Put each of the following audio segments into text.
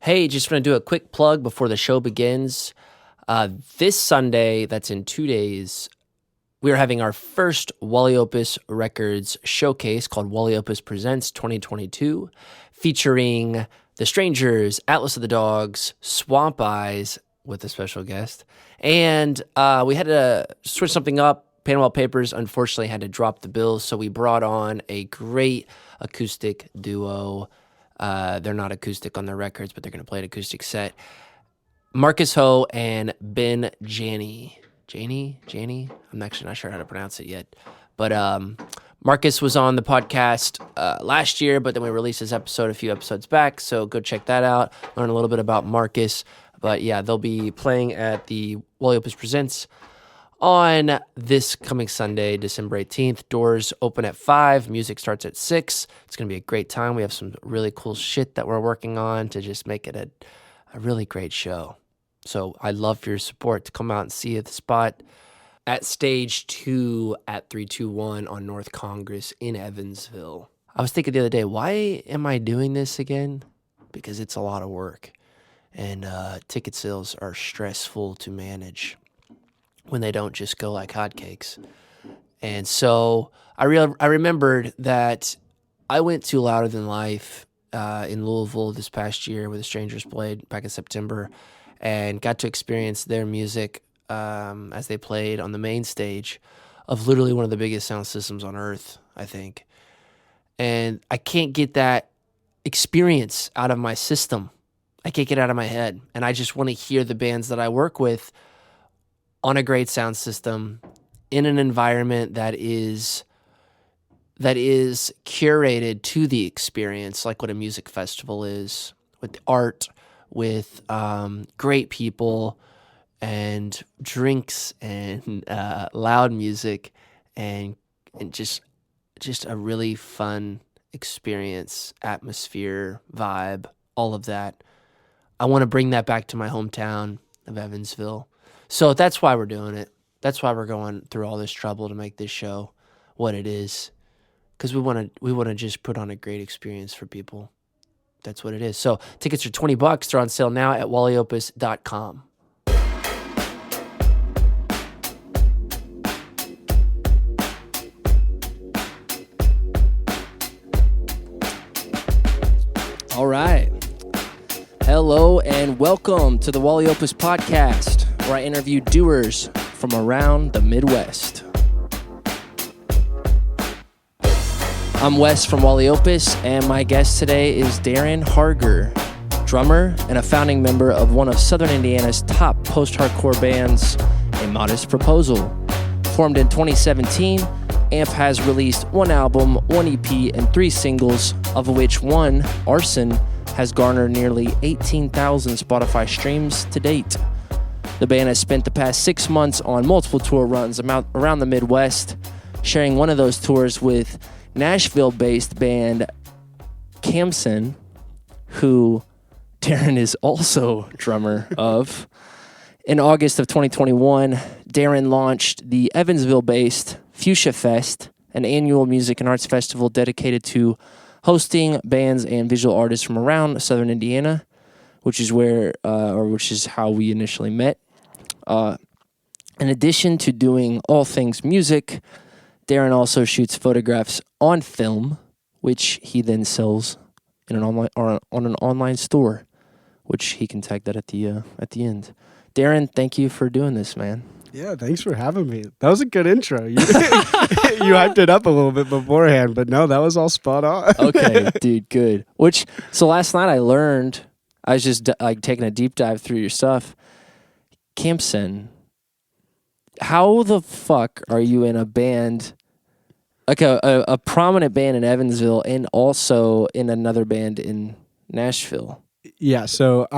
Hey, just want to do a quick plug before the show begins. This Sunday, that's in 2 days, we are having our first Wally Opus Records showcase called Wally Opus Presents 2022, featuring The Strangers, Atlas of the Dogs, Swamp Eyes with a special guest. And we had to switch something up. Panama Papers unfortunately had to drop the bills, so we brought on a great acoustic duo. They're not acoustic on their records, but they're going to play an acoustic set. Marcus Ho and Ben Janney. Janney? I'm actually not sure how to pronounce it yet. But Marcus was on the podcast last year, but then we released his episode a few episodes back, so go check that out. Learn a little bit about Marcus. But yeah, they'll be playing at the Wally Opus Presents on this coming Sunday, December 18th. Doors open at 5. Music starts at 6. It's going to be a great time. We have some really cool shit that we're working on to just make it a really great show. So I'd love for your support to come out and see the spot at Stage 2 at 321 on North Congress in Evansville. I was thinking the other day, why am I doing this again? Because it's a lot of work. And ticket sales are stressful to manage when they don't just go like hotcakes. And so I remembered that I went to Louder Than Life in Louisville this past year where the Strangers played back in September and got to experience their music as they played on the main stage of literally one of the biggest sound systems on earth, I think. And I can't get that experience out of my system. I can't get it out of my head. And I just want to hear the bands that I work with on a great sound system in an environment that is curated to the experience, like what a music festival is, with art, with great people and drinks and loud music and just a really fun experience, atmosphere, vibe, all of that. I want to bring that back to my hometown of Evansville. So that's why we're doing it. That's why we're going through all this trouble to make this show what it is. Because we want to just put on a great experience for people. That's what it is. So tickets are $20. They're on sale now at wallyopus.com. All right. Hello and welcome to the Wally Opus podcast, where I interview doers from around the Midwest. I'm Wes from Wally Opus, and my guest today is Darin Harger, drummer and a founding member of one of Southern Indiana's top post-hardcore bands, A Modest Proposal. Formed in 2017, AMP has released one album, one EP, and 3 singles, of which one, Arson, has garnered nearly 18,000 Spotify streams to date. The band has spent the past 6 months on multiple tour runs around the Midwest, sharing one of those tours with Nashville-based band Khamsin, who Darin is also drummer of. In August of 2021, Darin launched the Evansville-based Fuchsia Fest, an annual music and arts festival dedicated to hosting bands and visual artists from around Southern Indiana, which is how we initially met. In addition to doing all things music, Darin also shoots photographs on film, which he then sells in an online or on an online store, which he can tag that at the end. Darin, thank you for doing this, man. Yeah, thanks for having me. That was a good intro. You hyped it up a little bit beforehand, but no, that was all spot on. Okay, dude, good. So last night I was just taking a deep dive through your stuff. Khamsin, how the fuck are you in a band, like a prominent band in Evansville and also in another band in Nashville? Yeah, so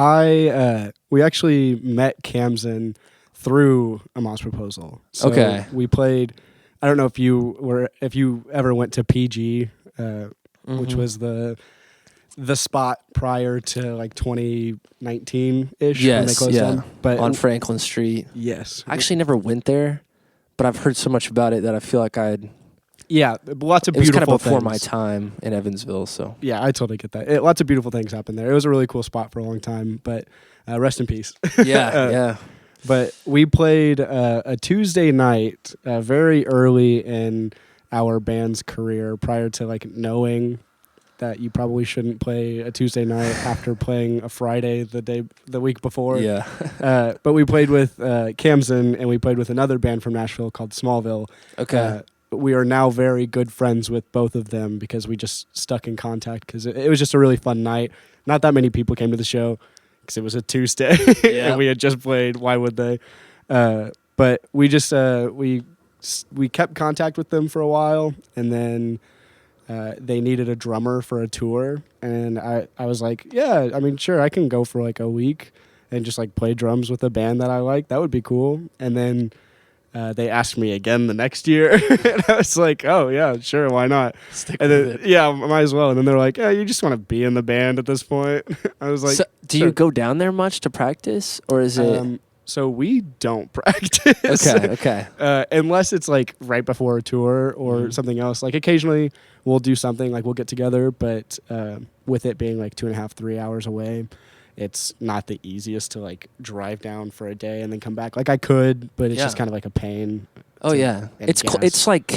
we actually met Khamsin through A Modest Proposal. So okay. We played, I don't know if you ever went to PG, which was the spot prior to like 2019-ish. Yes, when they closed down. But on Franklin Street. Yes. I actually never went there, but I've heard so much about it that I feel like I'd Yeah, lots of It was beautiful kind of before things. my time in Evansville, so. Yeah, I totally get that. Lots of beautiful things happened there. It was a really cool spot for a long time, but rest in peace. Yeah. But we played a Tuesday night very early in our band's career, prior to like knowing that you probably shouldn't play a Tuesday night after playing a Friday the week before. Yeah. But we played with Khamsin, and we played with another band from Nashville called Smallville. Okay. We are now very good friends with both of them because we just stuck in contact because it was just a really fun night. Not that many people came to the show because it was a Tuesday and we had just played. Why would they? But we just we kept contact with them for a while, and then they needed a drummer for a tour, and I was like, yeah, I mean, sure, I can go for like a week and just like play drums with a band that I like. That would be cool. And then they asked me again the next year, and I was like, "Oh yeah, sure, why not?" Stick And with then, it. yeah, might as well. And then they're like, "Yeah, you just want to be in the band at this point." I was like, So, do sure. you go down there much to practice, or is it? So we don't practice. Okay. Unless it's like right before a tour or something else. Like occasionally we'll do something, like we'll get together, but with it being like 2.5, 3 hours away, it's not the easiest to like drive down for a day and then come back. Like I could, but it's just kind of like a pain. Oh yeah, and it's gas. it's like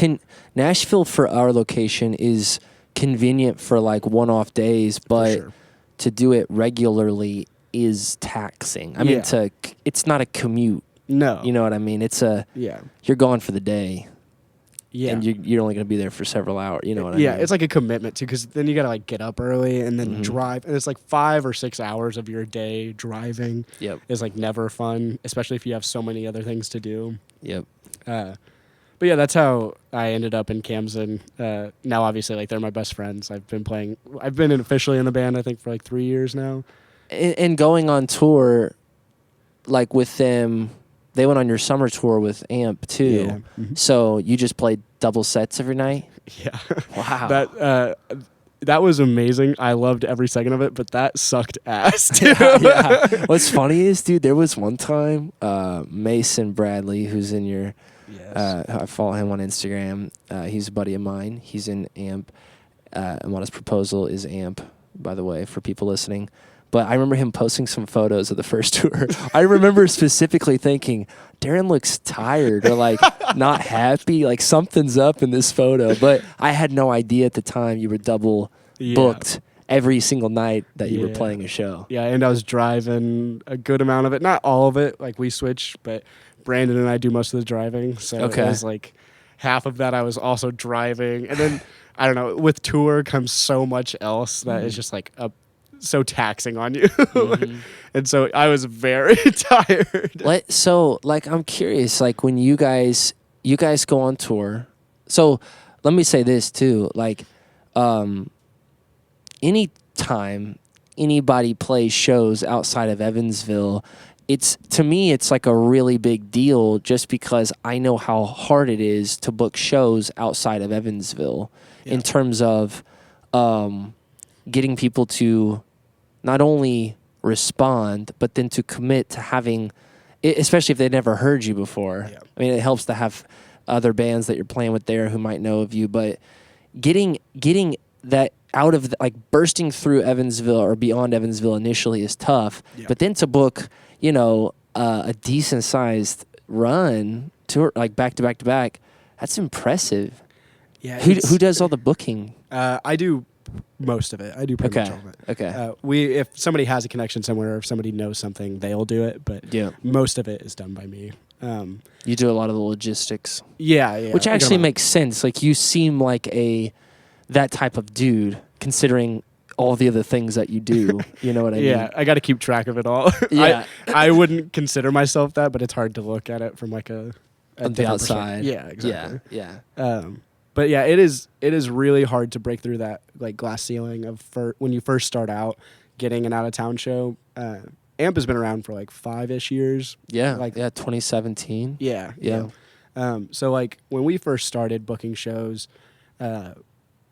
Nashville for our location is convenient for like one-off days, but sure. to do it regularly is taxing. I mean, it's not a commute. No. You know what I mean? It's Yeah. you're gone for the day. Yeah. And you're only going to be there for several hours. You know what I mean? Yeah, it's like a commitment too, because then you got to like get up early and then drive, and it's like 5 or 6 hours of your day driving. Yep. Is like never fun, especially if you have so many other things to do. Yep. But yeah, that's how I ended up in Khamsin. Now, obviously, like they're my best friends. I've been officially in the band, I think, for like 3 years now. And going on tour, like with them, they went on your summer tour with Amp too. Yeah. Mm-hmm. So you just played double sets every night? Yeah. Wow. That was amazing. I loved every second of it, but that sucked ass too. Yeah. What's funny is, dude, there was one time Mason Bradley, who's in your I follow him on Instagram. He's a buddy of mine. He's in Amp. And on his proposal is Amp, by the way, for people listening. But I remember him posting some photos of the first tour. I remember specifically thinking, Darin looks tired or like not happy. Like something's up in this photo. But I had no idea at the time you were double booked every single night that you were playing a show. Yeah, and I was driving a good amount of it. Not all of it. Like we switch, but Brandon and I do most of the driving. So it was like half of that I was also driving. And then, I don't know, with tour comes so much else that is just like so taxing on you. And so I was very tired. So like I'm curious, like when you guys go on tour. So let me say this too, like anytime anybody plays shows outside of Evansville, to me it's like a really big deal just because I know how hard it is to book shows outside of Evansville in terms of getting people to not only respond, but then to commit to having, especially if they've never heard you before. Yeah. I mean, it helps to have other bands that you're playing with there who might know of you, but getting that out of, like bursting through Evansville or beyond Evansville initially is tough, but then to book, a decent sized run tour, like back to back to back, that's impressive. Yeah. Who does all the booking? I do most of it. I do pretty much all of it. Okay. If somebody has a connection somewhere, or if somebody knows something, they'll do it. But most of it is done by me. You do a lot of the logistics. Yeah. Which actually makes sense. Like you seem like that type of dude, considering all the other things that you do. You know what I mean? Yeah, I got to keep track of it all. Yeah. I wouldn't consider myself that, but it's hard to look at it from like a on the outside. Yeah, exactly. Yeah. But yeah, it is really hard to break through that like glass ceiling of when you first start out getting an out of town show. Amp has been around for like 5-ish years. Yeah. 2017. Yeah. So like when we first started booking shows,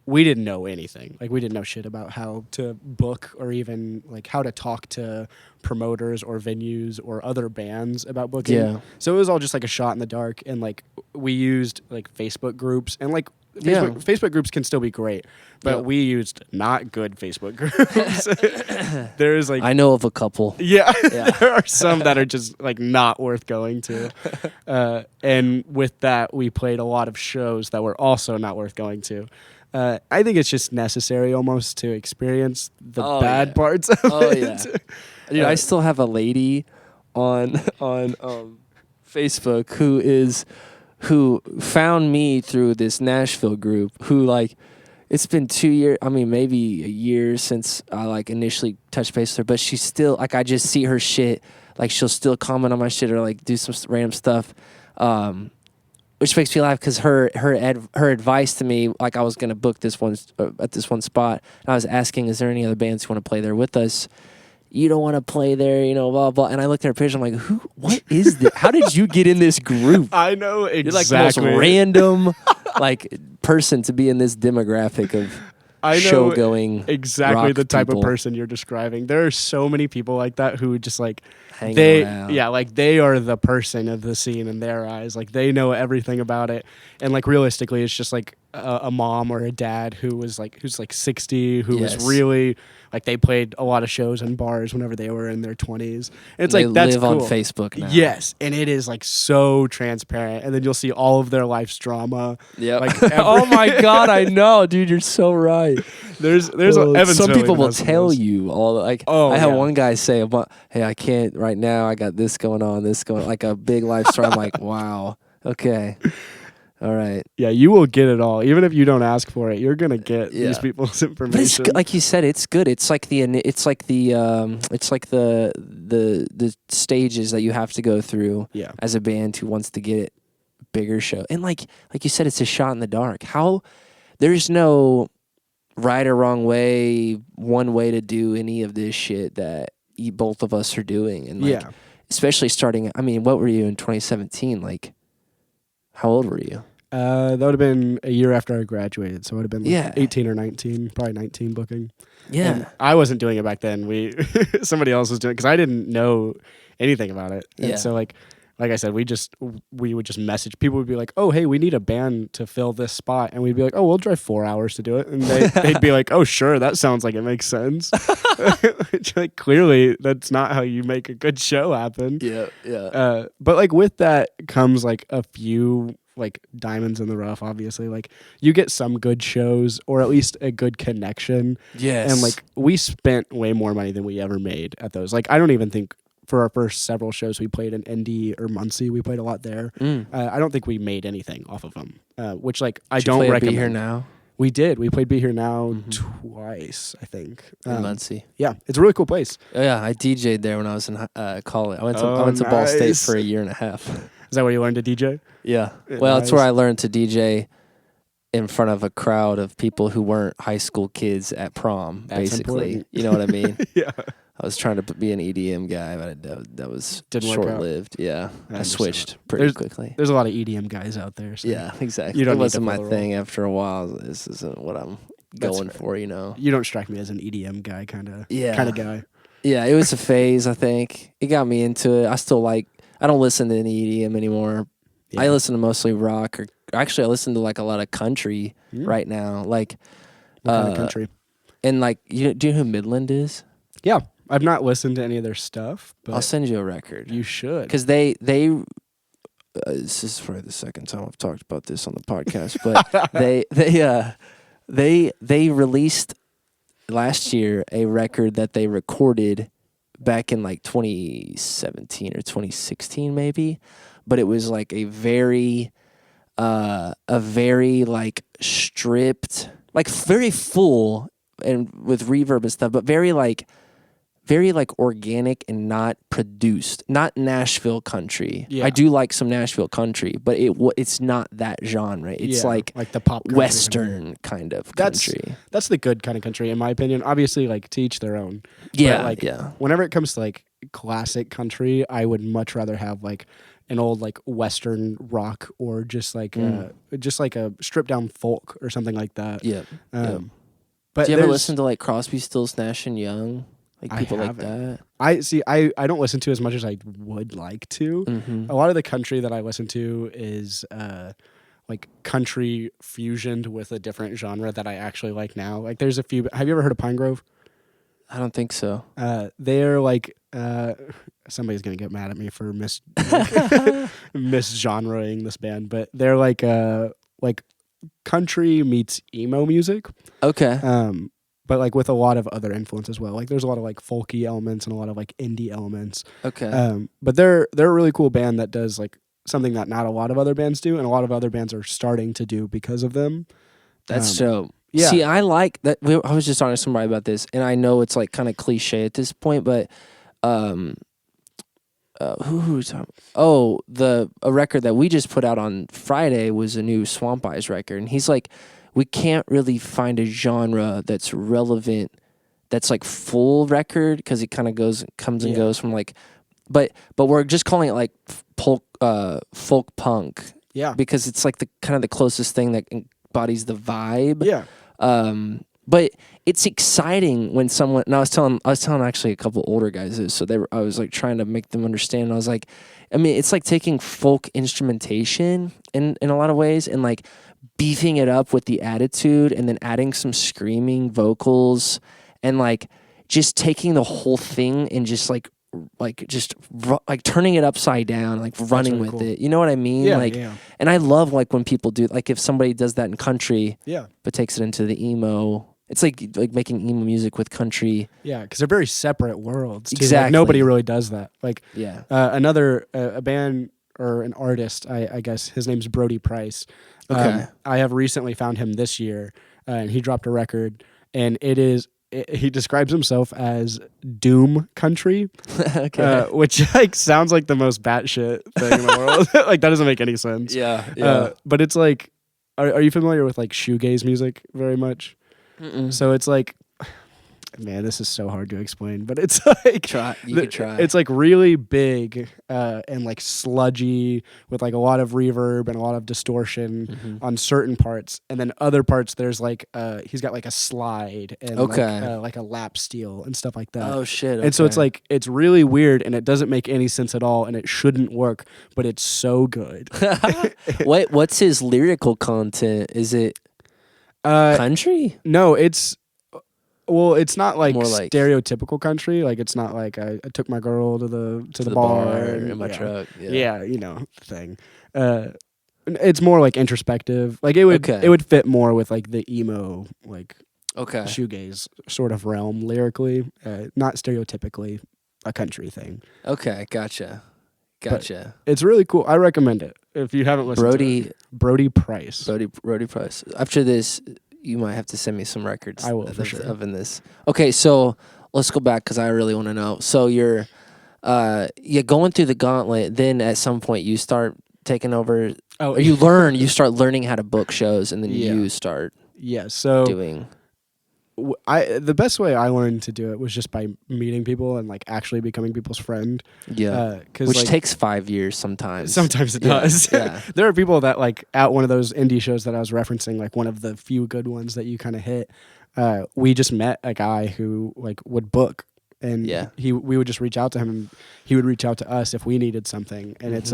we didn't know anything. Like we didn't know shit about how to book or even like how to talk to promoters or venues or other bands about booking. Yeah. So it was all just like a shot in the dark, and like we used like Facebook groups, and like Facebook groups can still be great, but we used not good Facebook groups. There's like I know of a couple. Yeah, there are some that are just like not worth going to. And with that, we played a lot of shows that were also not worth going to. I think it's just necessary almost to experience the bad parts of it. Yeah. Dude, I still have a lady on Facebook who found me through this Nashville group who like it's been 2 years, I mean maybe a year since I like initially touched base with her, but she's still like I just see her shit, like she'll still comment on my shit or like do some random stuff. Which makes me laugh because her advice to me, like I was gonna book this one at this one spot, and I was asking, is there any other bands who want to play there with us? You don't want to play there, you know, blah blah. And I looked at her page, I'm like, what is this? How did you get in this group? I know exactly. You're like the most random like person to be in this demographic of show going. Exactly the type people. Of person you're describing. There are so many people like that who just like hang around. Yeah, like they are the person of the scene in their eyes. Like they know everything about it, and like realistically, it's just like a mom or a dad who's like 60, who was really like they played a lot of shows in bars whenever they were in their 20s. And it's they like that's live cool. on Facebook now. Yes, and it is like so transparent, and then you'll see all of their life's drama. Yeah. Like oh my god, I know, dude. You're so right. There's some people will tell you all like. I had one guy say, "Hey, I can't right now. I got this going on, like a big life story." I'm like, wow, okay, all right. Yeah, you will get it all, even if you don't ask for it. You're gonna get these people's information. But like you said, it's good. It's like the stages that you have to go through as a band who wants to get bigger show. And like you said, it's a shot in the dark. There's no right or wrong way, one way to do any of this shit that both of us are doing. And like, especially starting, I mean, what were you in 2017? Like, how old were you? That would have been a year after I graduated, so it would have been like 18 or 19, probably 19 booking. Yeah. And I wasn't doing it back then. Somebody else was doing it because I didn't know anything about it. And so like I said, we would just message. People would be like, "Oh, hey, we need a band to fill this spot," and we'd be like, "Oh, we'll drive 4 hours to do it," and they'd be like, "Oh, sure, that sounds like it makes sense." Which, like, clearly, that's not how you make a good show happen. Yeah. But like with that comes like a few like diamonds in the rough. Obviously, like you get some good shows or at least a good connection. Yes. And like we spent way more money than we ever made at those. Like I don't even think. For our first several shows, we played in Indy or Muncie. We played a lot there. I don't think we made anything off of them, which like I don't recommend. Be Here Now? We did. We played Be Here Now twice, I think. In Muncie. Yeah, it's a really cool place. Oh, yeah, I DJ'd there when I was in college. I went to Ball State for a year and a half. Is that where you learned to DJ? Yeah. Well, that's where I learned to DJ in front of a crowd of people who weren't high school kids at prom, basically. Important. You know what I mean? Yeah. I was trying to be an EDM guy, but that was short-lived. Yeah, I switched pretty quickly. There's a lot of EDM guys out there. So yeah, exactly. It wasn't my thing after a while. This isn't what I'm going for, you know. You don't strike me as an EDM guy kind of guy. Yeah, it was a phase, I think. It got me into it. I don't listen to any EDM anymore. Yeah. I listen to mostly rock, or actually I listen to like a lot of country right now. Like what kind of country? And like do you know who Midland is? Yeah. I've not listened to any of their stuff, but I'll send you a record. You should, because they this is probably the second time I've talked about this on the podcast, but they released last year a record that they recorded back in like 2017 or 2016 maybe, but it was like a very like stripped, like very full and with reverb and stuff, but very like organic and not produced, not Nashville country. Yeah. I do like some Nashville country, but it's not that genre. It's like the pop country Western kind of country. That's the good kind of country, in my opinion. Obviously, like to each their own. Yeah, but whenever it comes to like classic country, I would much rather have like an old like Western rock or just like a stripped down folk or something like that. Yeah. But do you ever listen to like Crosby, Stills, Nash and Young? Like people like that. I don't listen to as much as I would like to. A lot of the country that I listen to is like country fusioned with a different genre that I actually like now. Like there's a few. Have you ever heard of Pine Grove? I don't think so. They're like somebody's gonna get mad at me for misgenreing this band, but they're like country meets emo music. Okay. But like with a lot of other influence as well. Like there's a lot of like folky elements and a lot of like indie elements. Okay. But they're a really cool band that does like something that not a lot of other bands do, and a lot of other bands are starting to do because of them. That's dope. Yeah. See, I like that. I was just talking to somebody about this, and I know it's like kind of cliche at this point, but who's a record that we just put out on Friday was a new Swamp Eyes record, and he's like, we can't really find a genre that's relevant, that's like full record, because it kind of comes and goes from like, but we're just calling it like folk punk, because it's like the kind of the closest thing that embodies the vibe, But it's exciting when someone. And I was telling actually a couple older guys this, so I was like trying to make them understand. I was like, I mean, it's like taking folk instrumentation in a lot of ways and like beefing it up with the attitude, and then adding some screaming vocals, and like just taking the whole thing and just turning it upside down, like running really with cool. it. You know what I mean? Yeah. And I love like when people do, like if somebody does that in country, but takes it into the emo. It's like making emo music with country. Yeah, because they're very separate worlds. Too. Exactly. Like, nobody really does that. Like another a band or an artist, I guess his name's Brody Price. Okay. I have recently found him this year, and he dropped a record, and he describes himself as doom country, which like sounds like the most batshit thing in the world. Like that doesn't make any sense. Yeah. But it's like, are you familiar with like shoegaze music very much? Mm-mm. So it's like, man, this is so hard to explain, but it's like you could try. It's like really big and like sludgy with like a lot of reverb and a lot of distortion on certain parts, and then other parts there's like he's got like a slide and like a lap steel and stuff like that. Oh shit! Okay. And so it's like it's really weird and it doesn't make any sense at all and it shouldn't work, but it's so good. What's his lyrical content? Is it country? No, it's. Well, it's not like stereotypical country. Like it's not like I took my girl to the bar in my truck. Yeah, you know, thing. It's more like introspective. Like it would fit more with like the emo like shoegaze sort of realm lyrically, not stereotypically a country thing. Okay, gotcha. But it's really cool. I recommend it if you haven't listened to it. Brody Price. Brody Price. After this, you might have to send me some records. I will, for sure. Of in this. Okay, so let's go back because I really want to know. So you're going through the gauntlet. Then at some point you start taking over. Oh, or you start learning how to book shows, and then you start. Yeah. So doing. The best way I learned to do it was just by meeting people and like actually becoming people's friend. Yeah, which like, takes 5 years sometimes. Sometimes it does. Yeah. There are people that like at one of those indie shows that I was referencing, like one of the few good ones that you kind of hit. We just met a guy who like would book, and we would just reach out to him, and he would reach out to us if we needed something. And it's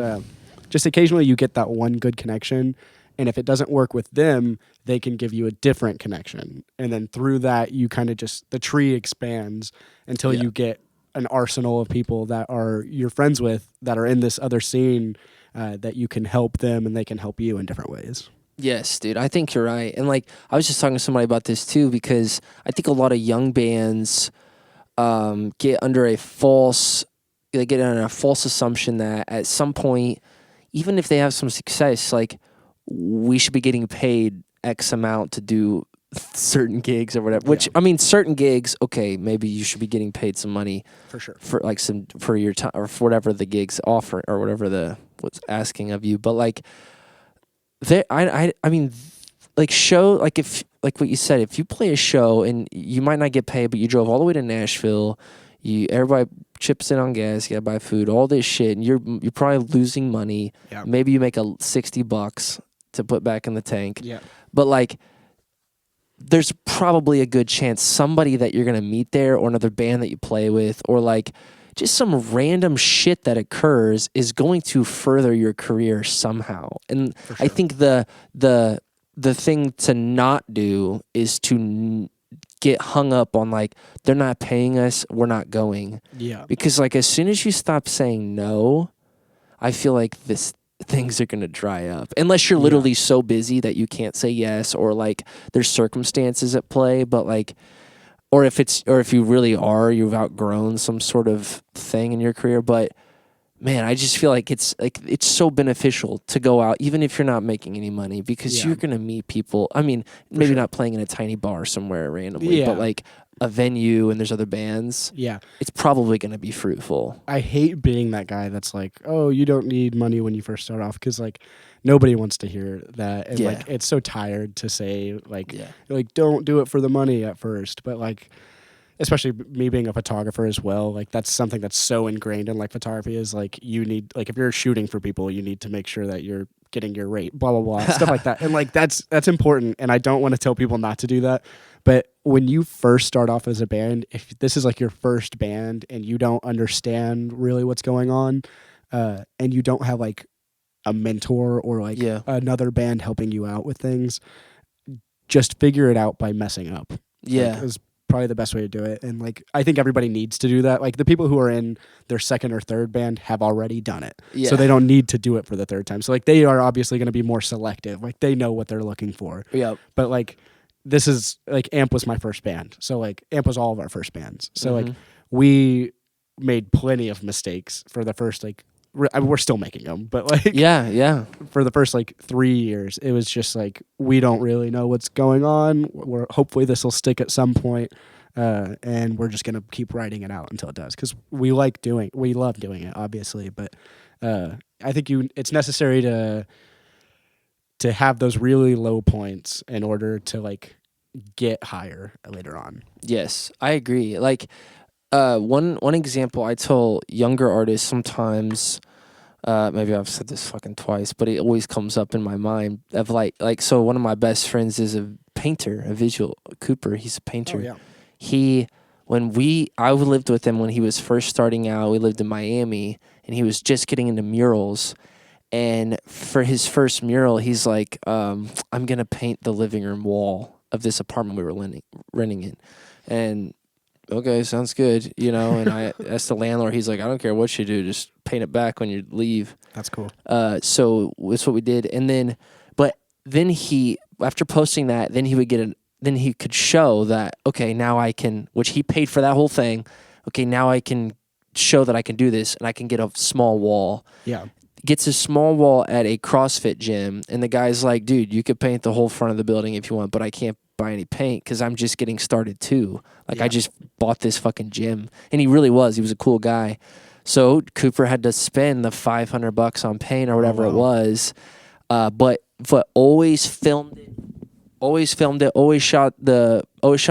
just occasionally you get that one good connection. And if it doesn't work with them, they can give you a different connection. And then through that, you kind of the tree expands until you get an arsenal of people that are you're friends with that are in this other scene that you can help them and they can help you in different ways. Yes, dude, I think you're right. And like, I was just talking to somebody about this too, because I think a lot of young bands get under a false assumption that at some point, even if they have some success, like, we should be getting paid X amount to do certain gigs or whatever. Which I mean, certain gigs, okay, maybe you should be getting paid some money for sure for like for your time or for whatever the gigs offer or whatever what's asking of you. But like, I mean, like show like if like what you said, if you play a show and you might not get paid, but you drove all the way to Nashville, everybody chips in on gas, you gotta buy food, all this shit, and you're probably losing money. Yeah. Maybe you make $60 to put back in the tank. Yeah. But like there's probably a good chance somebody that you're gonna meet there or another band that you play with or like just some random shit that occurs is going to further your career somehow. And For sure. I think the thing to not do is to get hung up on like, they're not paying us, we're not going. Yeah. Because like as soon as you stop saying no, I feel like things are going to dry up. Unless you're literally so busy that you can't say yes, or like there's circumstances at play, but like, or if you really are, you've outgrown some sort of thing in your career. But man, I just feel like it's so beneficial to go out, even if you're not making any money, because you're going to meet people. I mean, maybe not playing in a tiny bar somewhere randomly, but like a venue and there's other bands. Yeah. It's probably going to be fruitful. I hate being that guy that's like, oh, you don't need money when you first start off, because like nobody wants to hear that. And like it's so tired to say like, like don't do it for the money at first. But like, especially me being a photographer as well, like that's something that's so ingrained in like photography is like you need, like if you're shooting for people, you need to make sure that you're getting your rate, blah, blah, blah, stuff like that. And like that's important. And I don't want to tell people not to do that. But when you first start off as a band, if this is like your first band and you don't understand really what's going on, and you don't have like a mentor or like another band helping you out with things, just figure it out by messing up. Yeah. Like, is probably the best way to do it. And like I think everybody needs to do that. Like the people who are in their second or third band have already done it. So they don't need to do it for the third time. So like they are obviously going to be more selective. Like they know what they're looking for. Yeah. But like this is like Amp was my first band. So like Amp was all of our first bands. So like we made plenty of mistakes for the first like we're still making them, but like for the first like 3 years it was just like we don't really know what's going on. Hopefully this will stick at some point, and we're just gonna keep writing it out until it does, because we love doing it obviously, but I think it's necessary to have those really low points in order to like get higher later on. Yes, I agree. Like one example I tell younger artists sometimes, maybe I've said this fucking twice, but it always comes up in my mind of like so one of my best friends is a painter, a visual Cooper. He's a painter. Oh, yeah. I lived with him when he was first starting out. We lived in Miami and he was just getting into murals. And for his first mural, he's like, I'm going to paint the living room wall of this apartment we were renting in. And okay, sounds good, you know. And I asked the landlord, he's like, I don't care what you do, just paint it back when you leave. That's cool. So that's what we did. And then he, after posting that, then he could show that, okay, now I can, which he paid for that whole thing. Okay, now I can show that I can do this, and I can get a small wall. Yeah. Gets a small wall at a CrossFit gym, and the guy's like, dude, you could paint the whole front of the building if you want, but I can't buy any paint because I'm just getting started too. Like, I just bought this fucking gym. And he really was. He was a cool guy. So Cooper had to spend the $500 on paint or whatever it was, but always filmed it. Always shot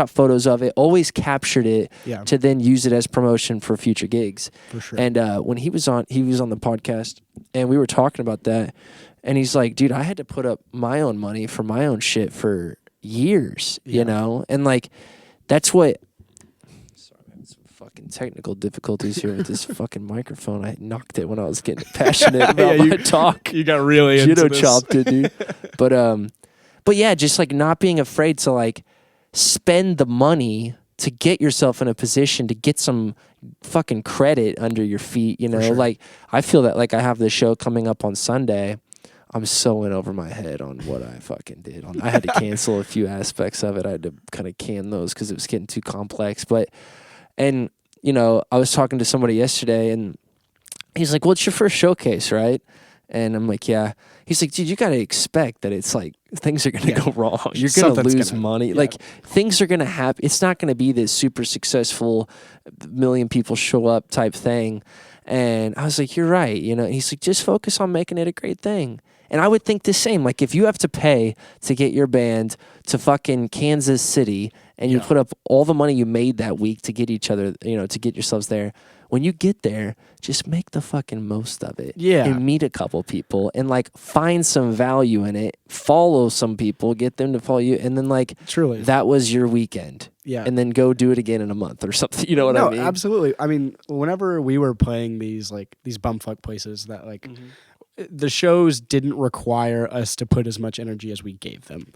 photos of it, always captured it to then use it as promotion for future gigs. For sure. And when he was on the podcast, and we were talking about that, and he's like, dude, I had to put up my own money for my own shit for years, you know? And like, that's what... Sorry, I'm having some fucking technical difficulties here with this fucking microphone. I knocked it when I was getting passionate about my talk. You got really into Judo this. chopped it, dude. But yeah, just like not being afraid to like spend the money to get yourself in a position to get some fucking credit under your feet, you know? Sure. Like, I feel that like I have this show coming up on Sunday. I'm so in over my head on what I fucking did. I had to cancel a few aspects of it. I had to kind of can those because it was getting too complex. And, you know, I was talking to somebody yesterday and he's like, well, it's your first showcase, right? And I'm like, yeah. He's like, dude, you got to expect that it's like things are going to go wrong. You're going to lose money. Like things are going to happen. It's not going to be this super successful million people show up type thing. And I was like, you're right. You know, and he's like, just focus on making it a great thing. And I would think the same. Like, if you have to pay to get your band to fucking Kansas City and you put up all the money you made that week to get each other, to get yourselves there, when you get there, just make the fucking most of it. Yeah. And meet a couple people and, like, find some value in it. Follow some people, get them to follow you. And then, like, truly, that was your weekend. Yeah. And then go do it again in a month or something. You know what I mean? Absolutely. I mean, whenever we were playing these bumfuck places that, like, the shows didn't require us to put as much energy as we gave them.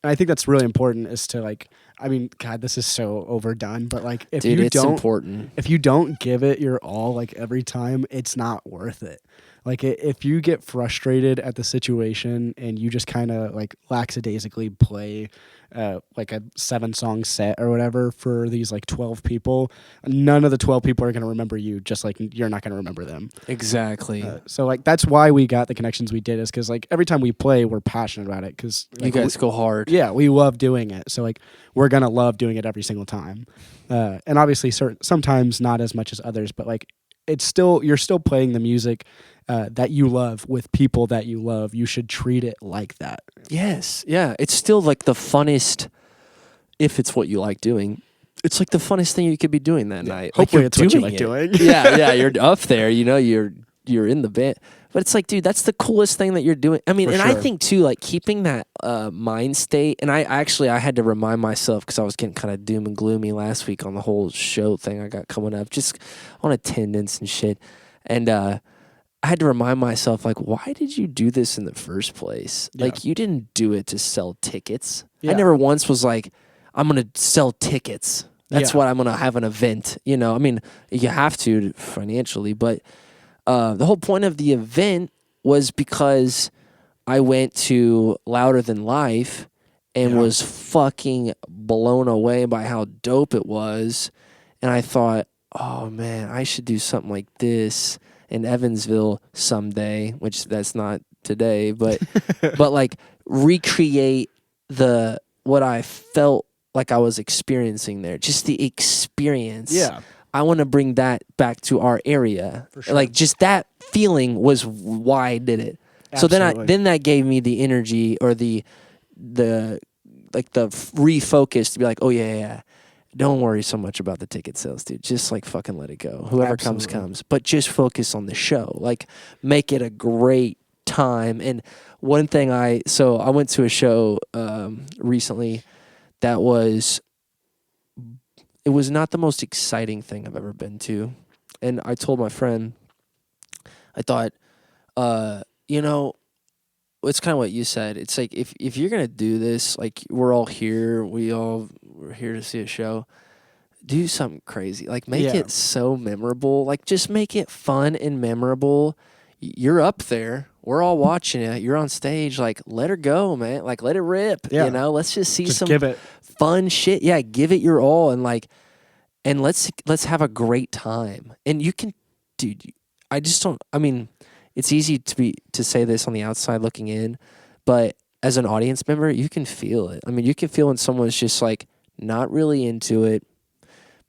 I think that's really important is to, like, I mean, God, this is so overdone, but, like, if it's important. If you don't give it your all, like, every time, it's not worth it. Like, if you get frustrated at the situation and you just kind of, like, lackadaisically play like a 7-song set or whatever for these, like, 12 people, none of the 12 people are going to remember you, just like you're not going to remember them. Exactly. So, like, that's why we got the connections we did, is because, like, every time we play, we're passionate about it. Because, like, you guys go hard. Yeah, we love doing it. So, like, we're going to love doing it every single time. And obviously, sometimes not as much as others, but, like, you're still playing the music that you love with people that you love. You should treat it like that. Yes. Yeah. It's still, like, the funnest, if it's what you like doing. It's like the funnest thing you could be doing that night. Hopefully, like, it's what you like doing. yeah. You're up there. You're in the band. But it's like, dude, that's the coolest thing that you're doing. I mean, For and sure. I think too, like, keeping that mind state. And I had to remind myself, because I was getting kind of doom and gloomy last week on the whole show thing I got coming up, just on attendance and shit. And I had to remind myself, like, why did you do this in the first place? Yeah. Like, you didn't do it to sell tickets. Yeah. I never once was like, I'm gonna sell tickets. That's Yeah. what I'm gonna have an event. I mean, you have to financially, but the whole point of the event was because I went to Louder Than Life and was fucking blown away by how dope it was. And I thought, oh man, I should do something like this in Evansville someday, which that's not today, but but like recreate what I felt like I was experiencing there. Just the experience. Yeah. I want to bring that back to our area. For sure. Like, just that feeling was why I did it. Absolutely. So then that gave me the energy or the refocus to be like, oh yeah. Don't worry so much about the ticket sales, dude. Just, like, fucking let it go. Whoever comes. But just focus on the show. Like, make it a great time. And one thing I went to a show recently that was not the most exciting thing I've ever been to. And I told my friend, I thought, it's kind of what you said. It's like, if you're going to do this, like, we're all here. We're here to see a show. Do something crazy. Like, make it so memorable. Like, just make it fun and memorable. You're up there. We're all watching it. You're on stage. Like, let her go, man. Like, let it rip. Yeah. Let's just see some give it. fun shit. Yeah, give it your all, and let's have a great time. And you can, dude. I just don't. I mean, it's easy to say this on the outside looking in, but as an audience member, you can feel it. I mean, you can feel when someone's just, like, not really into it,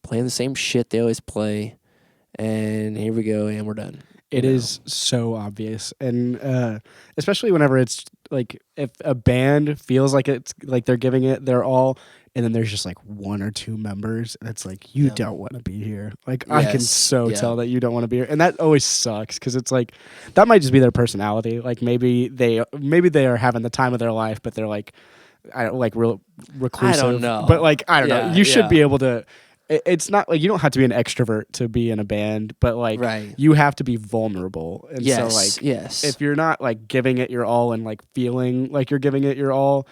playing the same shit they always play, and here we go, and we're done. It is so obvious. And especially whenever it's, like, if a band feels like it's, like, they're giving it their all, and then there's just, like, 1 or 2 members, and it's like, you don't want to be here. Like, I can tell that you don't want to be here. And that always sucks, because it's like, that might just be their personality. Like, maybe they are having the time of their life, but they're, like, real reclusive. I don't know. But, like, I don't know. You should yeah. be able to... It's not like you don't have to be an extrovert to be in a band, but, like, Right. you have to be vulnerable. And so, like, yes. if you're not, like, giving it your all and, like, feeling like you're giving it your all,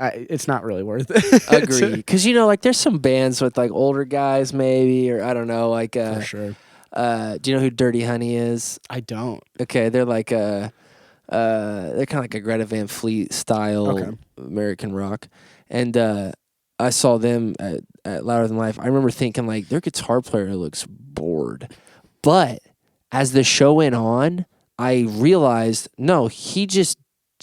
it's not really worth it. Agree. Because, like, there's some bands with, like, older guys maybe, or I don't know, like... For sure. Do you know who Dirty Honey is? I don't. Okay, they're like they're kind of like a Greta Van Fleet style American rock. And I saw them at Louder Than Life. I remember thinking, like, their guitar player looks bored. But as the show went on, I realized, no, he just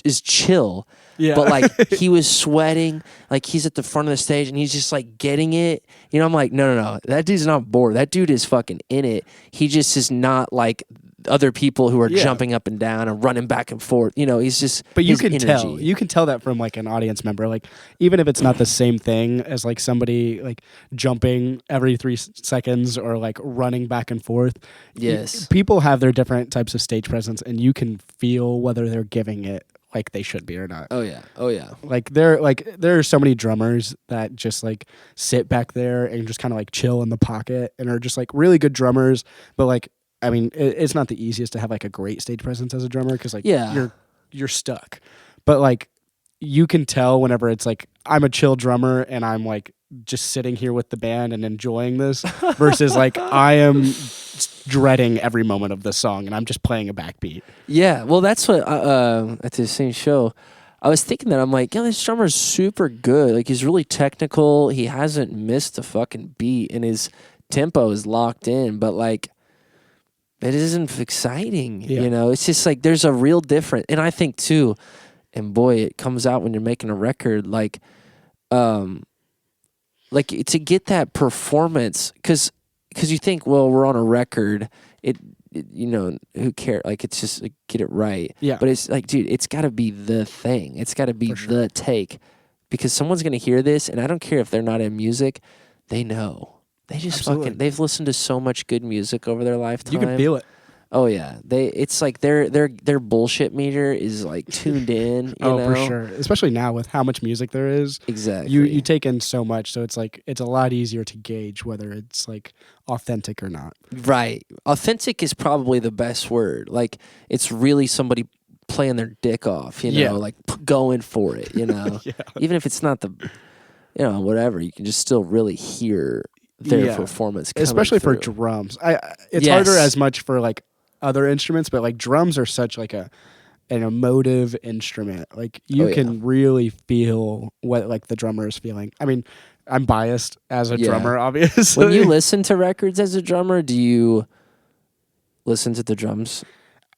is chill. Yeah. But, like, he was sweating. Like, he's at the front of the stage, and he's just, like, getting it. I'm like, no. That dude's not bored. That dude is fucking in it. He just is not, like, other people who are Yeah. jumping up and down and running back and forth. You know, he's just. But you his can energy. tell. You can tell that from like an audience member. Like even if it's not the same thing as like somebody like jumping every 3 seconds or like running back and forth. Yes. People have their different types of stage presence, and you can feel whether they're giving it like they should be or not. Oh yeah. Oh yeah. Like there are so many drummers that just like sit back there and just kind of like chill in the pocket and are just like really good drummers, but like I mean it's not the easiest to have like a great stage presence as a drummer because like you're stuck. But like you can tell whenever it's like I'm a chill drummer and I'm like just sitting here with the band and enjoying this versus like I am dreading every moment of this song and I'm just playing a backbeat. Yeah, well, that's what at the same show, I was thinking that I'm like, yeah, this drummer's super good. Like he's really technical. He hasn't missed a fucking beat, and his tempo is locked in. But like, it isn't exciting. Yeah. You know, it's just like there's a real difference. And I think too, and boy, it comes out when you're making a record. Like to get that performance, because you think, well, we're on a record, it you know, who cares? Like, it's just like, get it right. Yeah. But it's like, dude, it's got to be the thing. It's got to be the take, because someone's gonna hear this, and I don't care if they're not in music, they know. They just Absolutely. they've listened to so much good music over their lifetime. You can feel it. Oh yeah, it's like their bullshit meter is like tuned in. You know? For sure. Especially now with how much music there is. Exactly. You take in so much, so it's like it's a lot easier to gauge whether it's like authentic or not. Right. Authentic is probably the best word. Like it's really somebody playing their dick off, you know, Yeah. like going for it, you know. Yeah. Even if it's not the, you know, whatever, you can just still really hear their performance coming especially through. for drums. It's Yes. harder as much for like other instruments, but like drums are such like an emotive instrument. Like you can really feel what like the drummer is feeling. I mean, I'm biased as a drummer, obviously. When you listen to records as a drummer, do you listen to the drums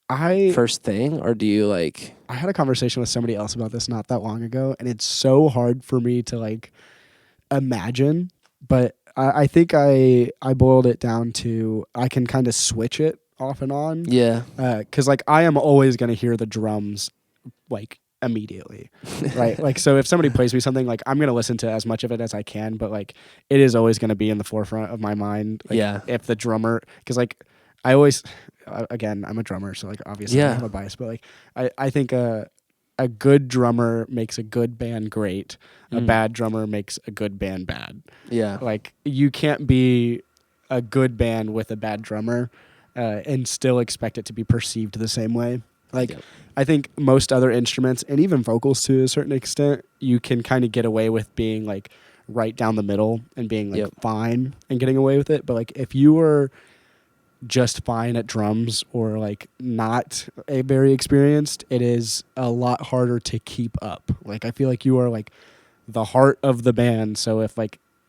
first thing, or do you like? I had a conversation with somebody else about this not that long ago, and it's so hard for me to like imagine, but I think I boiled it down to I can kind of switch it off and on. Yeah. Because like I am always going to hear the drums like immediately, right? Like so if somebody plays me something, like I'm going to listen to as much of it as I can, but like it is always going to be in the forefront of my mind. Like, Yeah. If the drummer, because like I always, again, I'm a drummer, so like obviously I have a bias, but like I think a good drummer makes a good band great. A bad drummer makes a good band bad. Yeah. Like you can't be a good band with a bad drummer and still expect it to be perceived the same way. Like I think most other instruments and even vocals to a certain extent, you can kind of get away with being like right down the middle and being like fine and getting away with it. But like if you were just fine at drums or like not a very experienced, it is a lot harder to keep up. Like I feel like you are like the heart of the band, so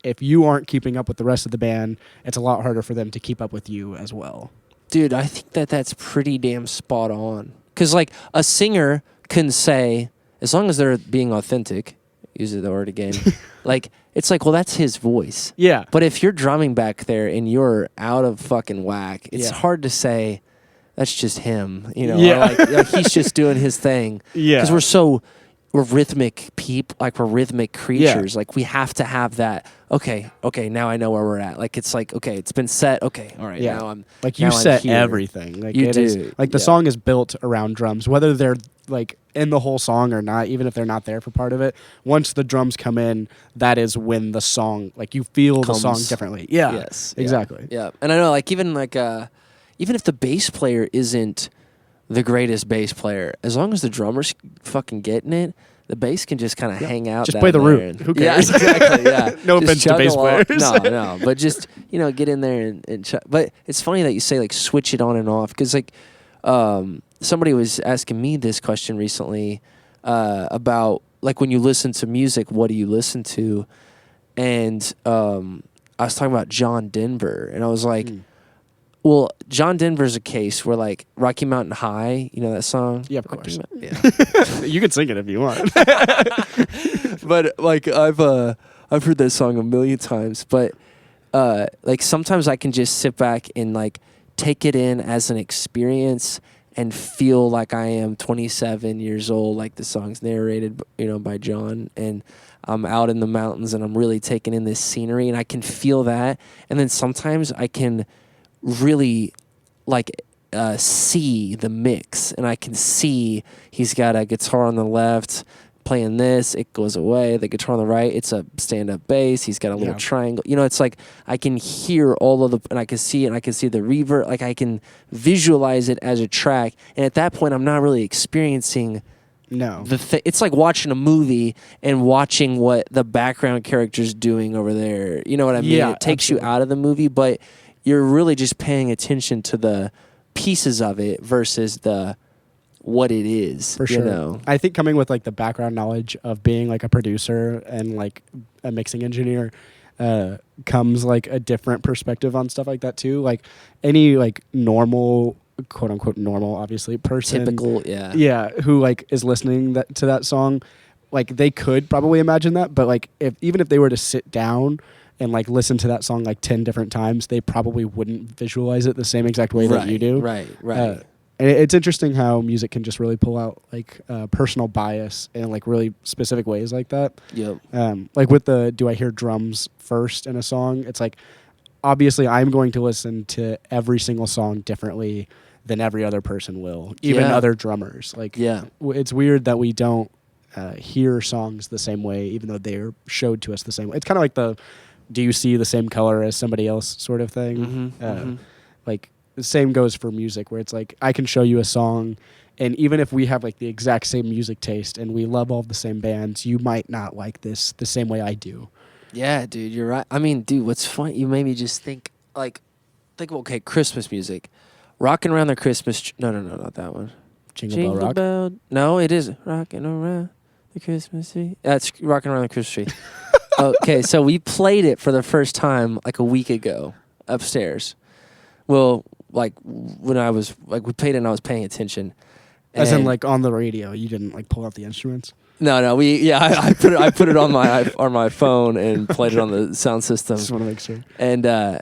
if you aren't keeping up with the rest of the band, it's a lot harder for them to keep up with you as well. Dude, I think that's pretty damn spot on. Because like a singer can say, as long as they're being authentic, use the word again, like it's like, well, that's his voice. Yeah. But if you're drumming back there and you're out of fucking whack, it's hard to say that's just him, you know. Yeah. Or like he's just doing his thing. Yeah. Because we're rhythmic people, like we're rhythmic creatures. Like we have to have that. Okay, now I know where we're at. Like it's like, okay, it's been set. Okay, all right, now I'm like you set everything. Like you it do. Is, like the song is built around drums, whether they're like in the whole song or not, even if they're not there for part of it. Once the drums come in, that is when the song, like you feel the song differently. Yeah. Yes. Exactly. Yeah. And I know, like even if the bass player isn't the greatest bass player, as long as the drummer's fucking getting it, the bass can just kind of hang out. Just down play the there root. Who cares? Yeah, exactly. Yeah. No Just offense to chug bass along. players. No, but just get in there and but it's funny that you say like switch it on and off, because like somebody was asking me this question recently about like when you listen to music, what do you listen to? And I was talking about John Denver, and I was like. Well, John Denver's a case where, like, Rocky Mountain High, you know that song? Yeah, of course. Yeah. You can sing it if you want. But, like, I've heard that song a million times. But, like, sometimes I can just sit back and, like, take it in as an experience and feel like I am 27 years old, like the song's narrated, by John, and I'm out in the mountains and I'm really taking in this scenery and I can feel that. And then sometimes I can really see the mix, and I can see he's got a guitar on the left playing this, it goes away, the guitar on the right, it's a stand-up bass, he's got a little triangle, it's like I can hear all of and I can see it, and I can see the reverb, like I can visualize it as a track, and at that point I'm not really experiencing it's like watching a movie and watching what the background character's doing over there, you know what I mean? It takes you out of the movie, but you're really just paying attention to the pieces of it versus what it is. For sure. I think coming with like the background knowledge of being like a producer and like a mixing engineer comes like a different perspective on stuff like that too. Like any like normal, quote unquote normal, obviously, person, typical, who like is listening to that song, like they could probably imagine that, but like even if they were to sit down and like listen to that song like 10 different times, they probably wouldn't visualize it the same exact way that you do. Right. And it's interesting how music can just really pull out like personal bias in like really specific ways like that. Yep. Like with do I hear drums first in a song? It's like, obviously I'm going to listen to every single song differently than every other person will, even other drummers. Like, it's weird that we don't hear songs the same way, even though they're showed to us the same way. It's kind of like do you see the same color as somebody else sort of thing? Like, the same goes for music, where it's like I can show you a song, and even if we have like the exact same music taste and we love all the same bands, you might not like this the same way I do. Yeah, dude, you're right. I mean, dude, what's funny? You made me just think okay, Christmas music, rocking around the Christmas. No, not that one. Jingle Bell Rock. No, it is rocking around the Christmas tree. That's rocking around the Christmas tree. Okay, so we played it for the first time like a week ago upstairs. Well, like when I was we played it and I was paying attention. As in like on the radio, you didn't like pull out the instruments? No, I put it on my phone and played it on the sound system. Just want to make sure. And I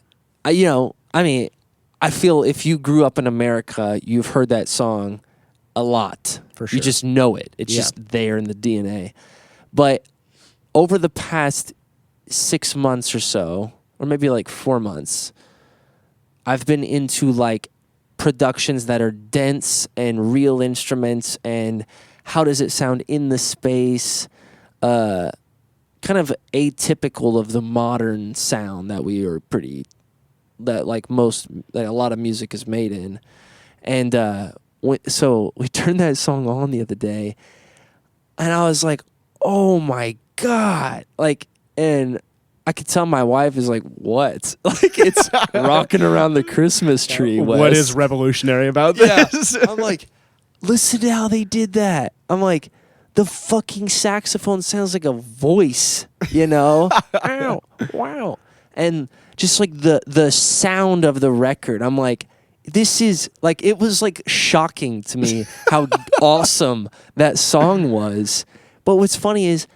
feel if you grew up in America, you've heard that song a lot. For sure. You just know it. It's just there in the DNA. But over the past 6 months or so, or maybe like 4 months, I've been into like productions that are dense and real instruments and how does it sound in the space, kind of atypical of the modern sound that a lot of music is made in. And so we turned that song on the other day and I was like, oh my God. And I could tell my wife is like, what? Like, it's rocking around the Christmas tree. What is revolutionary about this? Yeah. I'm like, listen to how they did that. I'm like, the fucking saxophone sounds like a voice, Ow, wow. And just like the sound of the record, I'm like, this is like, it was like shocking to me how awesome that song was. But what's funny is,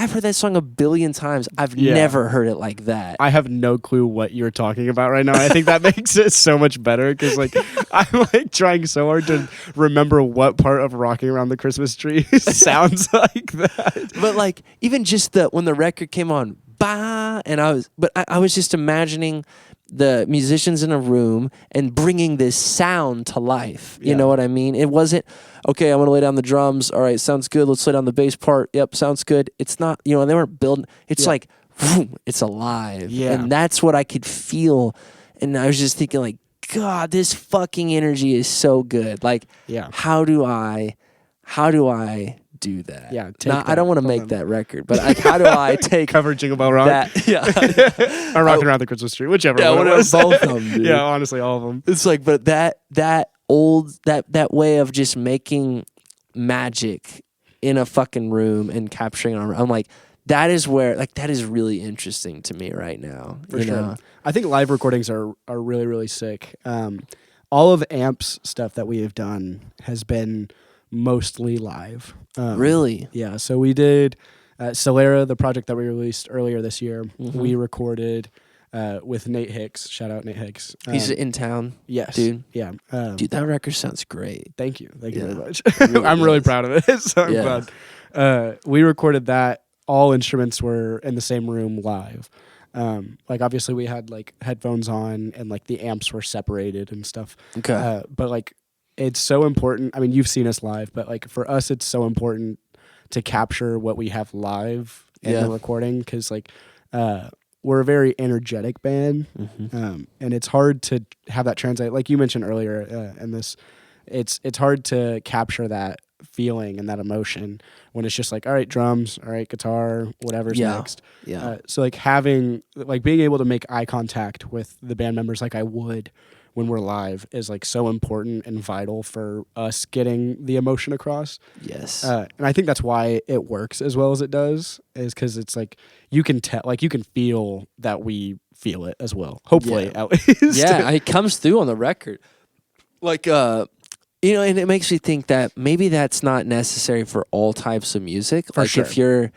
I've heard that song a billion times. I've never heard it like that. I have no clue what you're talking about right now. I think that makes it so much better because like I'm like trying so hard to remember what part of Rocking Around the Christmas Tree sounds like that. But like even just when the record came on, bah, and I was just imagining the musicians in a room and bringing this sound to life. You know what I mean? It wasn't, okay, I'm going to lay down the drums. All right, sounds good. Let's lay down the bass part. Yep, sounds good. It's not, they weren't building. It's like, boom, it's alive. Yeah. And that's what I could feel. And I was just thinking like, God, this fucking energy is so good. Like, how do I do that? Yeah, I don't want to make that record, but like, how do I take cover Jingle Bell Rock? That, or Rocking Around the Christmas Tree, whichever. Yeah, one whatever, both of them. Dude. Yeah, honestly, all of them. It's like, but that way of just making magic in a fucking room and capturing it. I'm like, that is where that is really interesting to me right now. For sure. I think live recordings are really, really sick. All of Amp's stuff that we have done has been mostly live. Really? Yeah. So we did Solera, the project that we released earlier this year. Mm-hmm. We recorded with Nate Hicks. Shout out Nate Hicks. He's in town. Yes, dude. Yeah, Dude, that record sounds great. Thank you very much. Really I'm really does. proud of it. So I'm glad. We recorded that. All instruments were in the same room live. Like obviously we had like headphones on and like the amps were separated and stuff. Okay. But like it's so important. I mean, you've seen us live, but like for us, it's so important to capture what we have live in the recording because like we're a very energetic band, and it's hard to have that translate. Like you mentioned earlier in this, it's hard to capture that feeling and that emotion when it's just like, all right, drums, all right, guitar, whatever's next. So like being able to make eye contact with the band members like I would when we're live is like so important and vital for us getting the emotion across. Yes. And I think that's why it works as well as it does, is because it's like you can tell, like you can feel that we feel it as well. Hopefully, at least. Yeah, it comes through on the record. Like, you know, and it makes me think that maybe that's not necessary for all types of music. For like sure. if you're,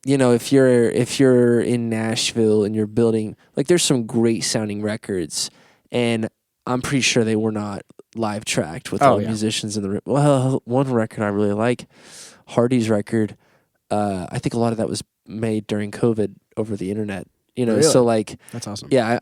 you know, if you're in Nashville and you're building, like there's some great sounding records, and I'm pretty sure they were not live tracked with all the musicians in the room. Well, one record I really like, Hardy's record. I think a lot of that was made during COVID over the internet. You know, Really? So like That's awesome. Yeah,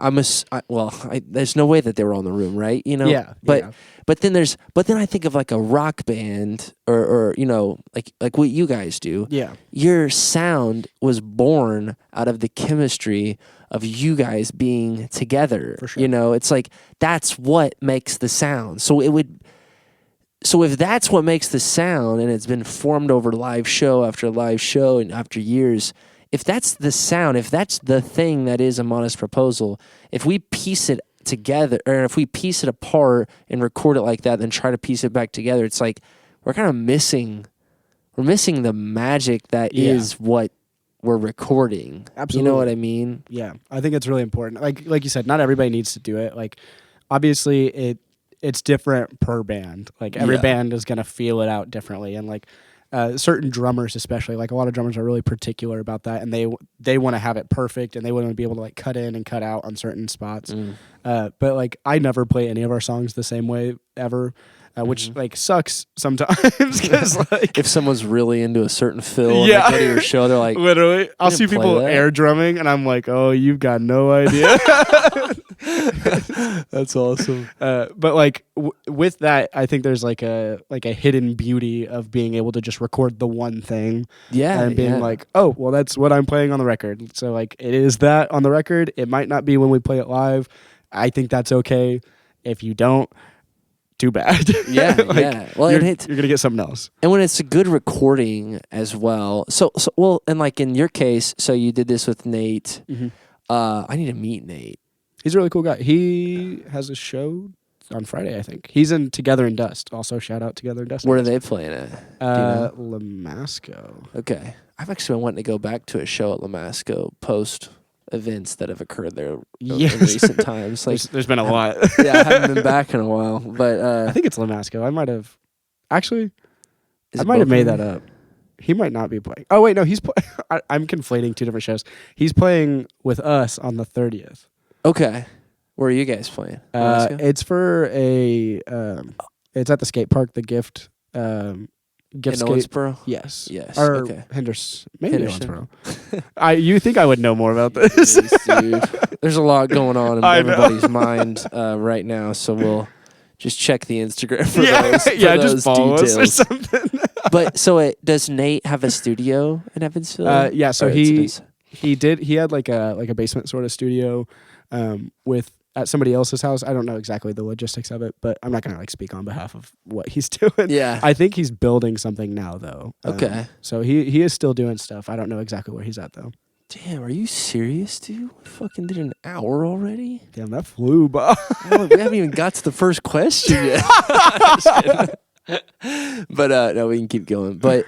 there's no way that they were on the room, right? You know, but then I think of like a rock band or you know like what you guys do. Yeah, your sound was born out of the chemistry of you guys being together. For sure. You know, it's like that's what makes the sound. So if that's what makes the sound, and it's been formed over live show after live show and after years. If that's the sound, if that's the thing that is A Modest Proposal, if we piece it together, or if we piece it apart and record it like that, then try to piece it back together, it's like we're kind of missing the magic that is what we're recording. Absolutely. You know what I mean? Yeah, I think it's really important. Like you said, not everybody needs to do it. Like, obviously, it's different per band. Like every band is gonna feel it out differently, and like. Certain drummers, especially, like a lot of drummers are really particular about that, and they want to have it perfect, and they want to be able to like cut in and cut out on certain spots. But like I never play any of our songs the same way ever, which like sucks sometimes because like if someone's really into a certain fill and they go to your show, they're like, literally, I'll see people air drumming, and I'm like, oh, you've got no idea. That's awesome. But like with that, I think there's like a hidden beauty of being able to just record the one thing, and being like, oh, well, that's what I'm playing on the record. So like it is that on the record. It might not be when we play it live. I think that's okay. If you don't, too bad. Well, you're gonna get something else. And when it's a good recording as well. So well, and like in your case, so you did this with Nate. I need to meet Nate. He's a really cool guy. He has a show on Friday, I think. He's in Together in Dust. Also, shout out Together in Dust. Where are they playing at? Lamasco. Okay. I've actually been wanting to go back to a show at Lamasco post events that have occurred there in recent times. Like there's been a lot. I haven't been back in a while. But I think it's Lamasco. I might have made that up. He might not be playing. Oh wait, no, he's I'm conflating two different shows. He's playing with us on the 30th. Okay. Where are you guys playing? It's for it's at the skate park, the Gift in skate. Owensboro? Yes. Or okay. Henderson. Maybe Owensboro. You think I would know more about this? Jeez, dude. There's a lot going on in everybody's mind right now, so we'll just check the Instagram for those. Just follow details. us or something. But so does Nate have a studio in Evansville? Yeah. So he had like a basement sort of studio at somebody else's house. I don't know exactly the logistics of it, but I'm not gonna like speak on behalf of what he's doing. Yeah. I think he's building something now though. Okay. So he is still doing stuff. I don't know exactly where he's at though. Damn, are you serious, dude? We fucking did an hour already? Damn, that flew by. We haven't even got to the first question yet. But no, we can keep going. But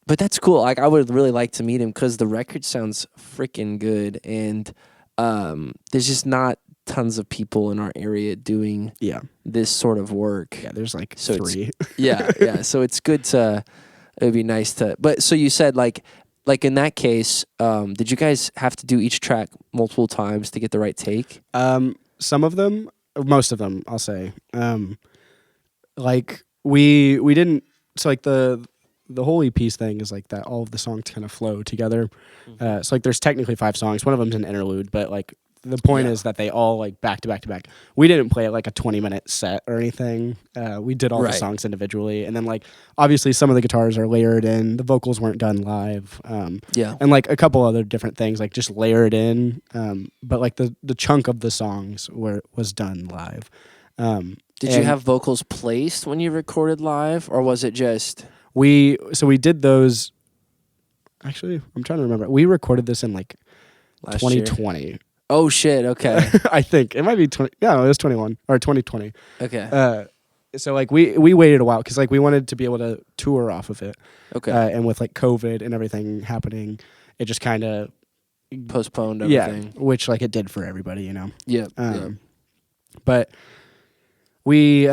that's cool. Like I would really like to meet him because the record sounds freaking good, and there's just not tons of people in our area doing this sort of work. Yeah, there's like 3. Yeah. So it's good to. It would be nice to. But so you said like like in that case, did you guys have to do each track multiple times to get the right take? Some of them, most of them, I'll say. Like we didn't. So like the whole EP's thing is like that. All of the songs kind of flow together. So like there's technically 5 songs. One of them's an interlude, but like the point is that they all like back to back to back. We didn't play like a 20-minute set or anything. We did all the songs individually, and then like obviously some of the guitars are layered in. The vocals weren't done live. And like a couple other different things like just layered in. But like the chunk of the songs was done live. Did you have vocals placed when you recorded live, or was it just we did those? Actually, I'm trying to remember. We recorded this in like last 2020. Year? Oh shit! Okay, I think it might be 20. Yeah, it was 21 or 2020. Okay. So like we waited a while because like we wanted to be able to tour off of it. Okay. And with like COVID and everything happening, it just kind of postponed everything. Yeah, which like it did for everybody, you know. Yeah. But we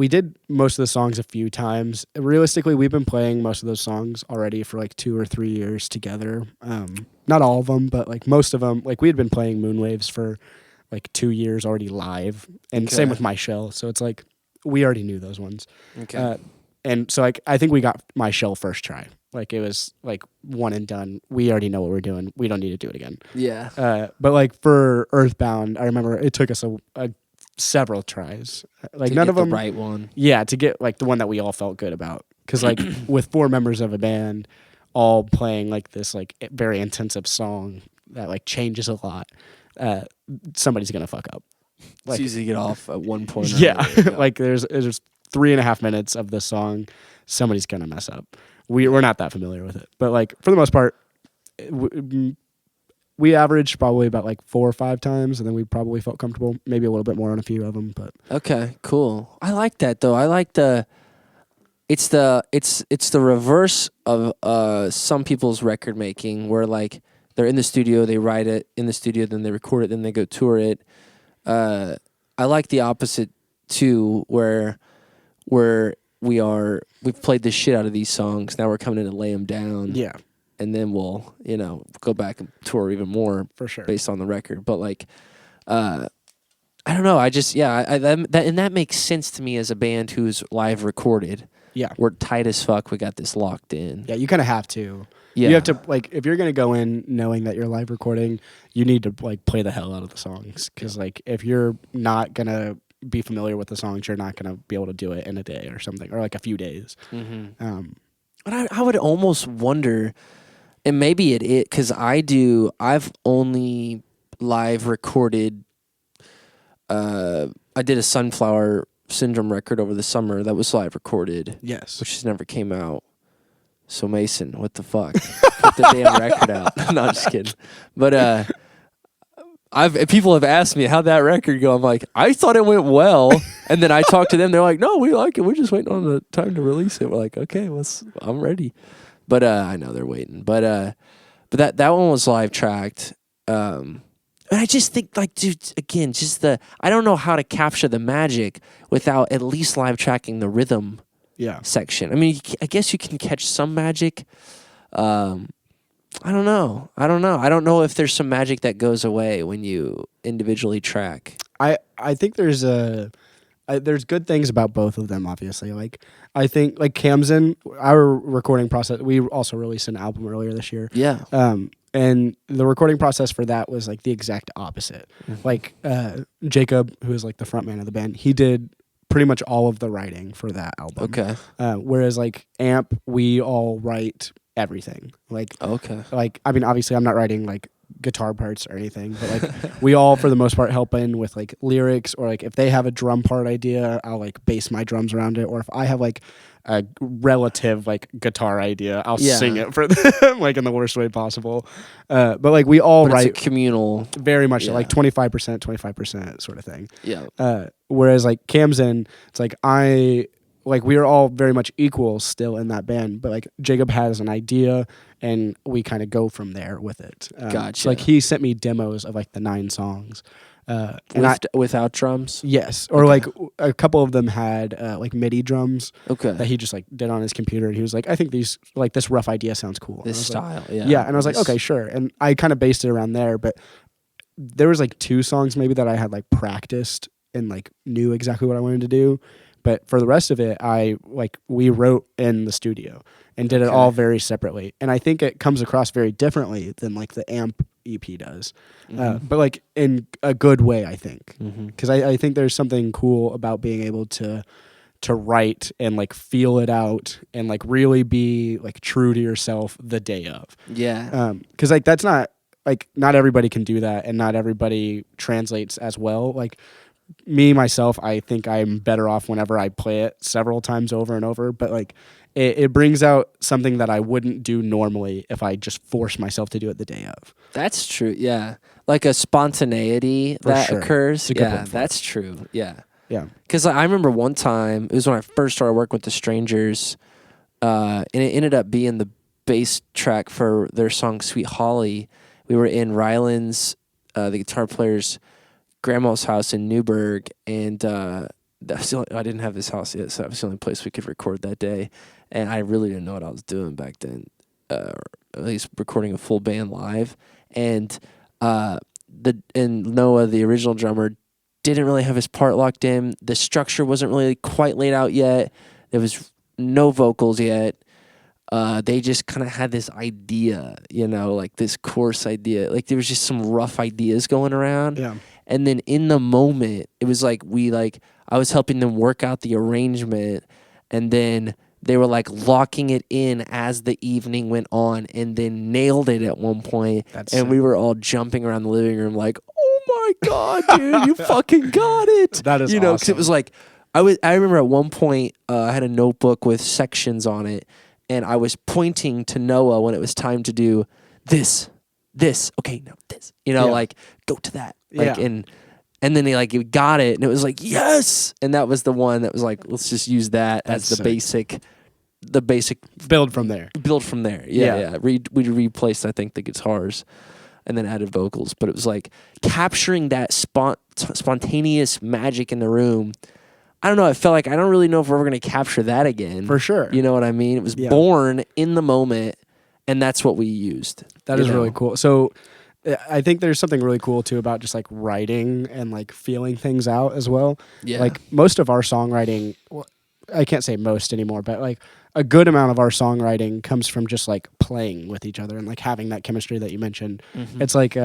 did most of the songs a few times. Realistically, we've been playing most of those songs already for like 2 or 3 years together. Not all of them, but like most of them. Like we had been playing Moonwaves for like 2 years already live, and same with My Shell. So it's like we already knew those ones. Okay. And so like I think we got My Shell first try. Like it was like one and done. We already know what we're doing. We don't need to do it again. Yeah. But like for Earthbound, I remember it took us a several tries. Like to none get of them the right one. Yeah, to get like the one that we all felt good about. Because like with 4 members of a band all playing like this like very intensive song that like changes a lot, somebody's gonna fuck up. Like, it's easy to get off at one point. Yeah, like there's 3.5 minutes of the song, somebody's gonna mess up. We're not that familiar with it, but like for the most part, we averaged probably about like 4 or 5 times, and then we probably felt comfortable, maybe a little bit more on a few of them. But okay, cool. I like that though. I like it's the reverse of some people's record making, where like they're in the studio, they write it in the studio, then they record it, then they go tour it. I like the opposite too, where we've played the shit out of these songs. Now we're coming in to lay them down. Yeah. And then we'll, go back and tour even more for sure based on the record. But like, I don't know. I just, that makes sense to me as a band who's live recorded. Yeah. We're tight as fuck. We got this locked in. Yeah. You kind of have to. Yeah. You have to, like, if you're going to go in knowing that you're live recording, you need to like play the hell out of the songs. Cause like, if you're not going to be familiar with the songs, you're not going to be able to do it in a day or something, or like a few days. Mm-hmm. But I would almost wonder, and maybe because I've only live recorded, I did a Sunflower Syndrome record over the summer that was live recorded. Yes. Which just never came out. So Mason, what the fuck? Put the damn record out. No, I'm just kidding. But people have asked me how'd that record go. I'm like, I thought it went well, and then I talked to them. They're like, no, we like it. We're just waiting on the time to release it. We're like, okay, I'm ready. But I know they're waiting. But that one was live tracked. And I just think, like, dude, again, I don't know how to capture the magic without at least live tracking the rhythm section. I mean, I guess you can catch some magic. I don't know. I don't know if there's some magic that goes away when you individually track. I think there's good things about both of them, obviously. Like, I think, like, Khamsin, our recording process, we also released an album earlier this year. Yeah. And the recording process for that was, like, the exact opposite. Mm-hmm. Like, Jacob, who is, like, the front man of the band, he did pretty much all of the writing for that album. Okay. Whereas, like, Amp, we all write everything. Like, okay. Like, I mean, obviously, I'm not writing, like, guitar parts or anything, but like we all for the most part help in with like lyrics, or like if they have a drum part idea, I'll like base my drums around it, or if I have like a relative like guitar idea, I'll sing it for them like in the worst way possible. But like we all write it's a communal, very much like 25% sort of thing. Yeah. Whereas like Khamsin, it's like we are all very much equal still in that band, but like Jacob has an idea and we kind of go from there with it. Gotcha. So like he sent me demos of like the 9 songs, Without drums? Yes, or like a couple of them had like MIDI drums. Okay. That he just like did on his computer, and he was like, "I think this rough idea sounds cool." This style, like, yeah. And I was like, "Okay, sure." And I kind of based it around there, but there was like 2 songs maybe that I had like practiced and like knew exactly what I wanted to do, but for the rest of it, we wrote in the studio and did it all very separately, and I think it comes across very differently than like the Amp EP does, but like in a good way, I think, because I think there's something cool about being able to write and like feel it out and like really be like true to yourself the day of. Yeah. Because like that's not everybody can do that, and not everybody translates as well. Like me myself, I think I'm better off whenever I play it several times over and over, but like it brings out something that I wouldn't do normally if I just force myself to do it the day of. That's true. Yeah. Like a spontaneity that occurs. Yeah, that's true. Yeah. Yeah. Because I remember one time, it was when I first started working with the Strangers, and it ended up being the bass track for their song Sweet Holly. We were in Ryland's, the guitar player's grandma's house in Newburgh, and I didn't have this house yet, so that was the only place we could record that day. And I really didn't know what I was doing back then, at least recording a full band live. And Noah, the original drummer, didn't really have his part locked in. The structure wasn't really quite laid out yet. There was no vocals yet. They just kind of had this idea, like this chorus idea. Like there was just some rough ideas going around. Yeah. And then in the moment, it was like I was helping them work out the arrangement, and then they were like locking it in as the evening went on, and then nailed it at one point. We were all jumping around the living room like, "Oh my God, dude, you fucking got it!" That is awesome. Because it was like I remember at one point I had a notebook with sections on it, and I was pointing to Noah when it was time to do this. Okay, no, this. Like go to that. Like and then he got it, and it was like, yes! And that was the one that was like, let's just use that as the basic build from there. Yeah. We replaced, I think, the guitars and then added vocals, but it was like capturing that spontaneous magic in the room. I don't know, I felt like I don't really know if we're ever going to capture that again. For sure. You know what I mean? It was born in the moment, and that's what we used. That is really cool. So I think there's something really cool too about just like writing and like feeling things out as well. Yeah. Like most of our songwriting, well, I can't say most anymore, but like a good amount of our songwriting comes from just like playing with each other and like having that chemistry that you mentioned. Mm-hmm. It's like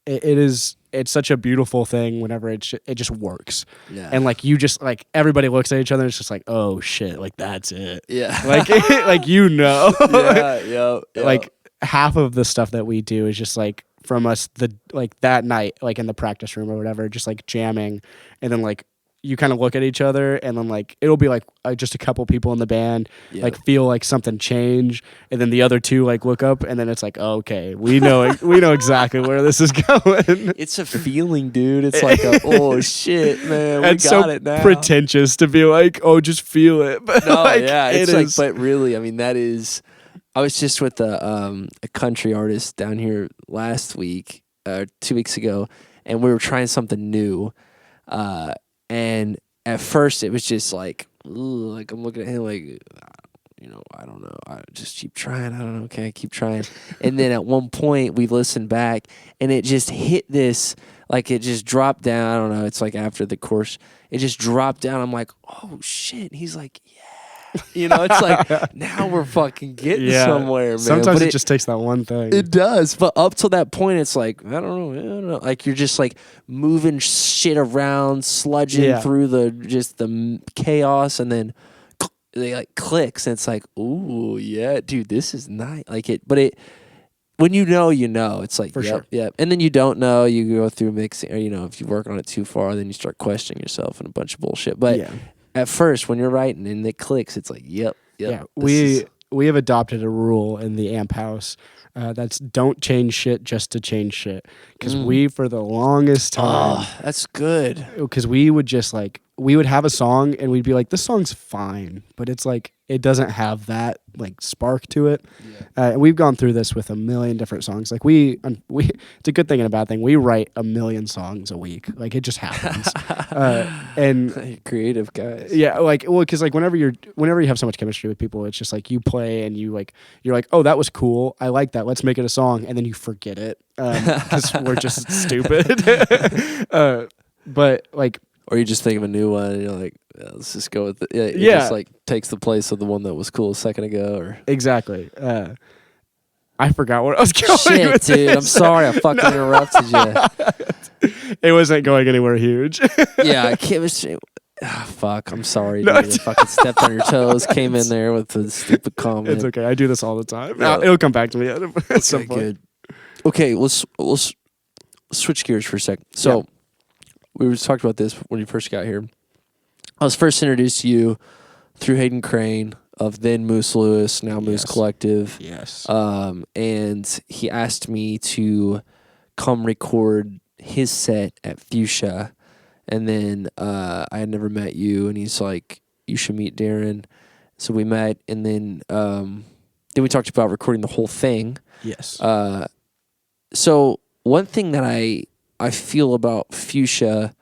it's such a beautiful thing whenever it just works. Yeah. And like you just like everybody looks at each other and it's just like, oh shit, like that's it. Yeah. Like Yeah. Like half of the stuff that we do is just like from us that night, like in the practice room or whatever, just like jamming, and then like you kind of look at each other, and then like it'll be like just a couple people in the band like feel like something change, and then the other two like look up, and then it's like, oh, okay, we know exactly where this is going. It's a feeling, dude. It's like oh shit, man, we got it now. Pretentious to be like, oh, just feel it, but no, like, yeah, it's like, but really, I mean, that is. I was just with a country artist down here last week, 2 weeks ago, and we were trying something new. And at first, it was just like I'm looking at him like, I don't know. I just keep trying. I don't know. Okay, keep trying. And then at one point, we listened back, and it just hit this, like it just dropped down. I don't know. It's like after the course, it just dropped down. I'm like, oh shit. And he's like, yeah. It's like now we're fucking getting somewhere, man. Sometimes it just takes that one thing. It does, but up till that point, it's like I don't know. Like you're just like moving shit around, sludging through the chaos, and then they like clicks, and it's like, ooh, yeah, dude, this is nice. Like it, but it when you know, it's like for sure, yeah. And then you don't know, you go through mixing, or if you work on it too far, then you start questioning yourself and a bunch of bullshit. But at first, when you're writing and it clicks, it's like, yep. Yeah, we have adopted a rule in the Amp House that's don't change shit just to change shit. Because we, for the longest time... Oh, that's good. Because we would just like... we would have a song and we'd be like, this song's fine, but it's like it doesn't have that like spark to it. And we've gone through this with a million different songs. Like we it's a good thing and a bad thing. We write a million songs a week. Like it just happens. And creative guys. Yeah, like because like whenever you have so much chemistry with people, it's just like you play and you're like, oh, that was cool. I like that. Let's make it a song, and then you forget it because we're just stupid. But like. Or you just think of a new one and you're like, let's just go with it. It just like takes the place of the one that was cool a second ago. Or exactly. I forgot what I was going Shit, with dude. this. I'm sorry I fucking interrupted you. It wasn't going anywhere huge. Yeah, chemistry. Fuck, I'm sorry, dude. I fucking stepped on your toes, came in there with the stupid comment. It's okay. I do this all the time. It'll come back to me at some point. Good. Okay, we'll switch gears for a sec. So we were talking about this when you first got here. I was first introduced to you through Hayden Crane of then Moose Lewis, now Moose Collective. Yes. And he asked me to come record his set at Fuchsia. And then I had never met you, and he's like, you should meet Darin. So we met, and then we talked about recording the whole thing. Yes. So one thing that I feel about Fuchsia,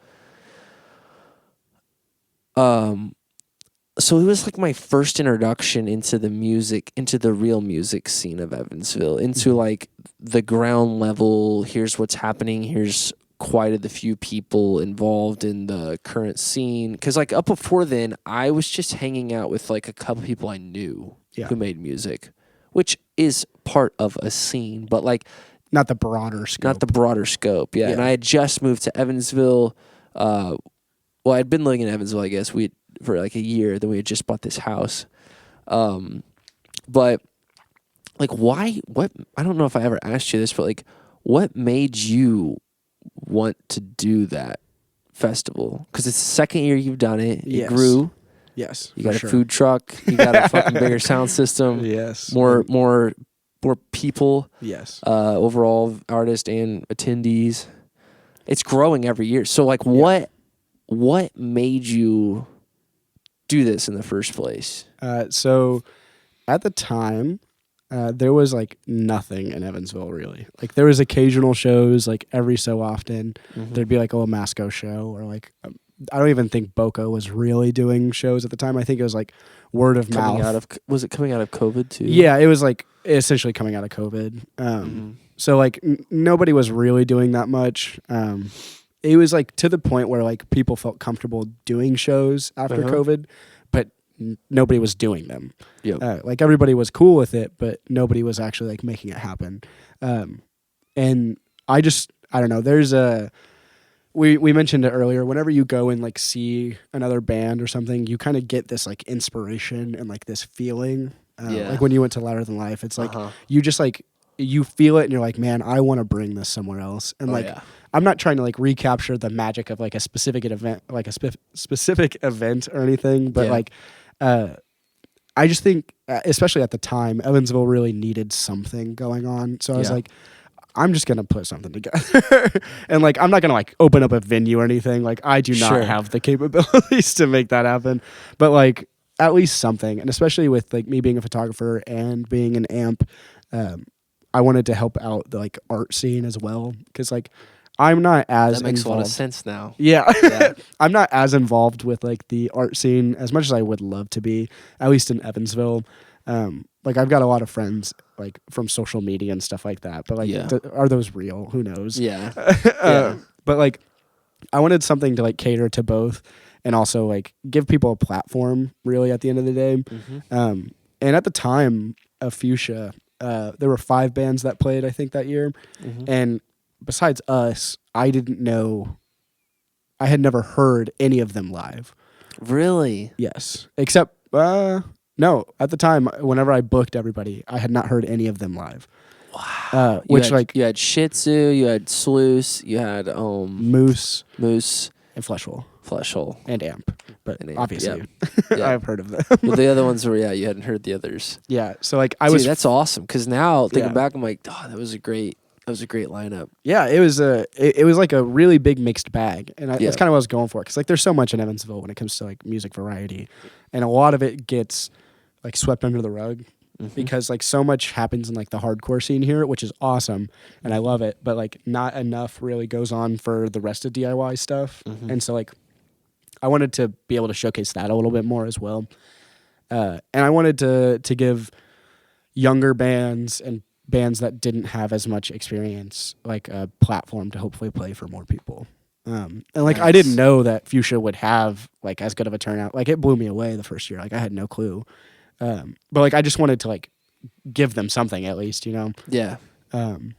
so it was like my first introduction into the music, into the real music scene of Evansville, into like the ground level. Here's what's happening. Here's quite a few people involved in the current scene. Because like up before then, I was just hanging out with like a couple people I knew who made music, which is part of a scene, but like not the broader scope. Not the broader scope, yeah. And I had just moved to Evansville. Well, I'd been living in Evansville, I guess, for like a year. Then we had just bought this house. But like, why? What? I don't know if I ever asked you this, but like, what made you want to do that festival? Because it's the second year you've done it. It grew. Yes. You got a food truck. You got a fucking bigger sound system. Yes. More people. Yes. Overall artists and attendees. It's growing every year. So like what made you do this in the first place? So at the time, there was like nothing in Evansville really. Like there was occasional shows like every so often. There'd be like a Masco show or like I don't even think Boca was really doing shows at the time. I think it was like word of mouth. Was it coming out of COVID too? Yeah, it was like essentially coming out of COVID. So like nobody was really doing that much. It was like to the point where like people felt comfortable doing shows after COVID, but nobody was doing them. Like everybody was cool with it, but nobody was actually like making it happen. And I don't know. There's we mentioned it earlier. Whenever you go and like see another band or something, you kind of get this like inspiration and like this feeling. Like when you went to Louder Than Life, it's like you just like you feel it and you're like, man, I want to bring this somewhere else. And I'm not trying to like recapture the magic of like a specific event, like a specific event or anything, but like I just think, especially at the time, Evansville really needed something going on. So I was like, I'm just going to put something together. And like, I'm not going to like open up a venue or anything. Like I do not have the capabilities to make that happen, but like at least something. And especially with like me being a photographer and being an amp, I wanted to help out the like art scene as well. Cause like, I'm not as That makes involved. a lot of sense now. Yeah. I'm not as involved with like the art scene as much as I would love to be, at least in Evansville. Like I've got a lot of friends like from social media and stuff like that, but like are those real? Who knows? But like I wanted something to like cater to both and also like give people a platform really at the end of the day. And at the time of Fuchsia, there were 5 bands that played, I think, that year. And besides us, I didn't know. I had never heard any of them live. Really? Yes. Except, no. At the time, whenever I booked everybody, I had not heard any of them live. Wow. You had Shih Tzu, you had Sluice, you had Moose, and Fleshhole, and Amp. But obviously, I've heard of them. Well, the other ones were you hadn't heard the others. Yeah. So like that's awesome. Because now thinking back, I'm like, oh, that was a great. That was a great lineup. Yeah, it was like a really big mixed bag, and that's kind of what I was going for. Because like, there's so much in Evansville when it comes to like music variety, and a lot of it gets like swept under the rug because like so much happens in like the hardcore scene here, which is awesome, and I love it. But like, not enough really goes on for the rest of DIY stuff, and so like, I wanted to be able to showcase that a little bit more as well, and I wanted to give younger bands and bands that didn't have as much experience like a platform to hopefully play for more people. And like, I didn't know that Fuchsia would have like as good of a turnout. Like, it blew me away the first year. Like, I had no clue. But like, I just wanted to like give them something at least, you know? Yeah.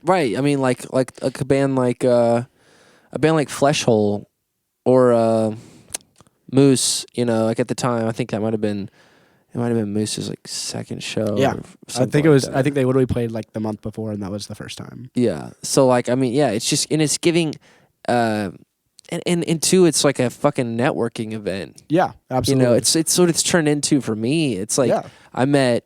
Right. I mean, like a band like Flesh Hole or Moose, you know, like at the time, I think that might have been Moose's like second show. Yeah, I think it like was. that. I think they literally played like the month before, and that was the first time. Yeah. So like, I mean, yeah, it's just, and it's giving, and two, it's like a fucking networking event. Yeah, absolutely. You know, it's what it's turned into for me. It's like, Yeah. I met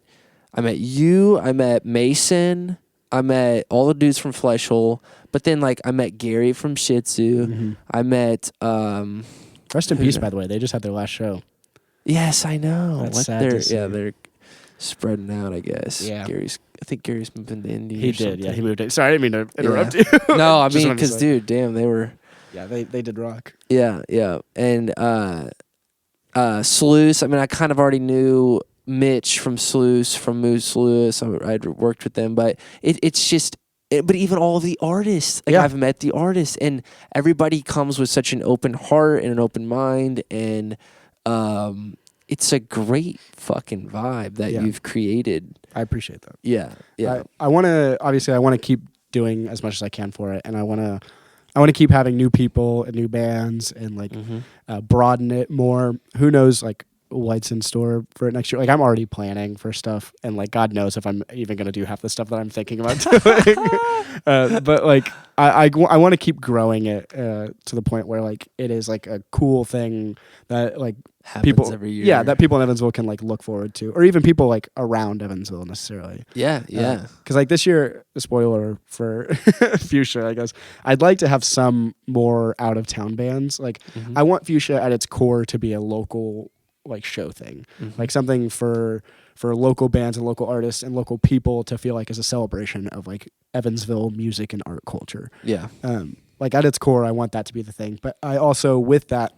you, I met Mason, I met all the dudes from Flesh Hole, but then like I met Gary from Shih Tzu. I met Rest in peace, by the way. They just had their last show. Yes, I know. That's sad to see. Yeah, they're spreading out, I guess. Yeah. I think Gary's moving to Indy. He or did, something. yeah. He moved it. Sorry, I didn't mean to interrupt you. No, I Just mean, wanted to because, say. dude, damn, they were. Yeah, they did rock. Yeah, yeah. And Sluice, I mean, I kind of already knew Mitch from Sluice, from Moose Sluice. I'd worked with them, but it's just. But even all of the artists, like I've met the artists, and everybody comes with such an open heart and an open mind, and it's a great fucking vibe that you've created. I appreciate that. Yeah, yeah. I want to keep doing as much as I can for it, and I want to keep having new people and new bands and like broaden it more. Who knows, like, what's in store for it next year? Like, I'm already planning for stuff, and like, God knows if I'm even gonna do half the stuff that I'm thinking about doing. But like, I want to keep growing it to the point where like it is like a cool thing that like Happens people every year. Yeah, that people in Evansville can like look forward to, or even people like around Evansville necessarily. Yeah, yeah. Because like this year, spoiler for Fuchsia, I guess, I'd like to have some more out of town bands. Like, I want Fuchsia at its core to be a local like show thing, like something for local bands and local artists and local people to feel like is a celebration of like Evansville music and art culture. Yeah. Like at its core, I want that to be the thing. But I also, with that,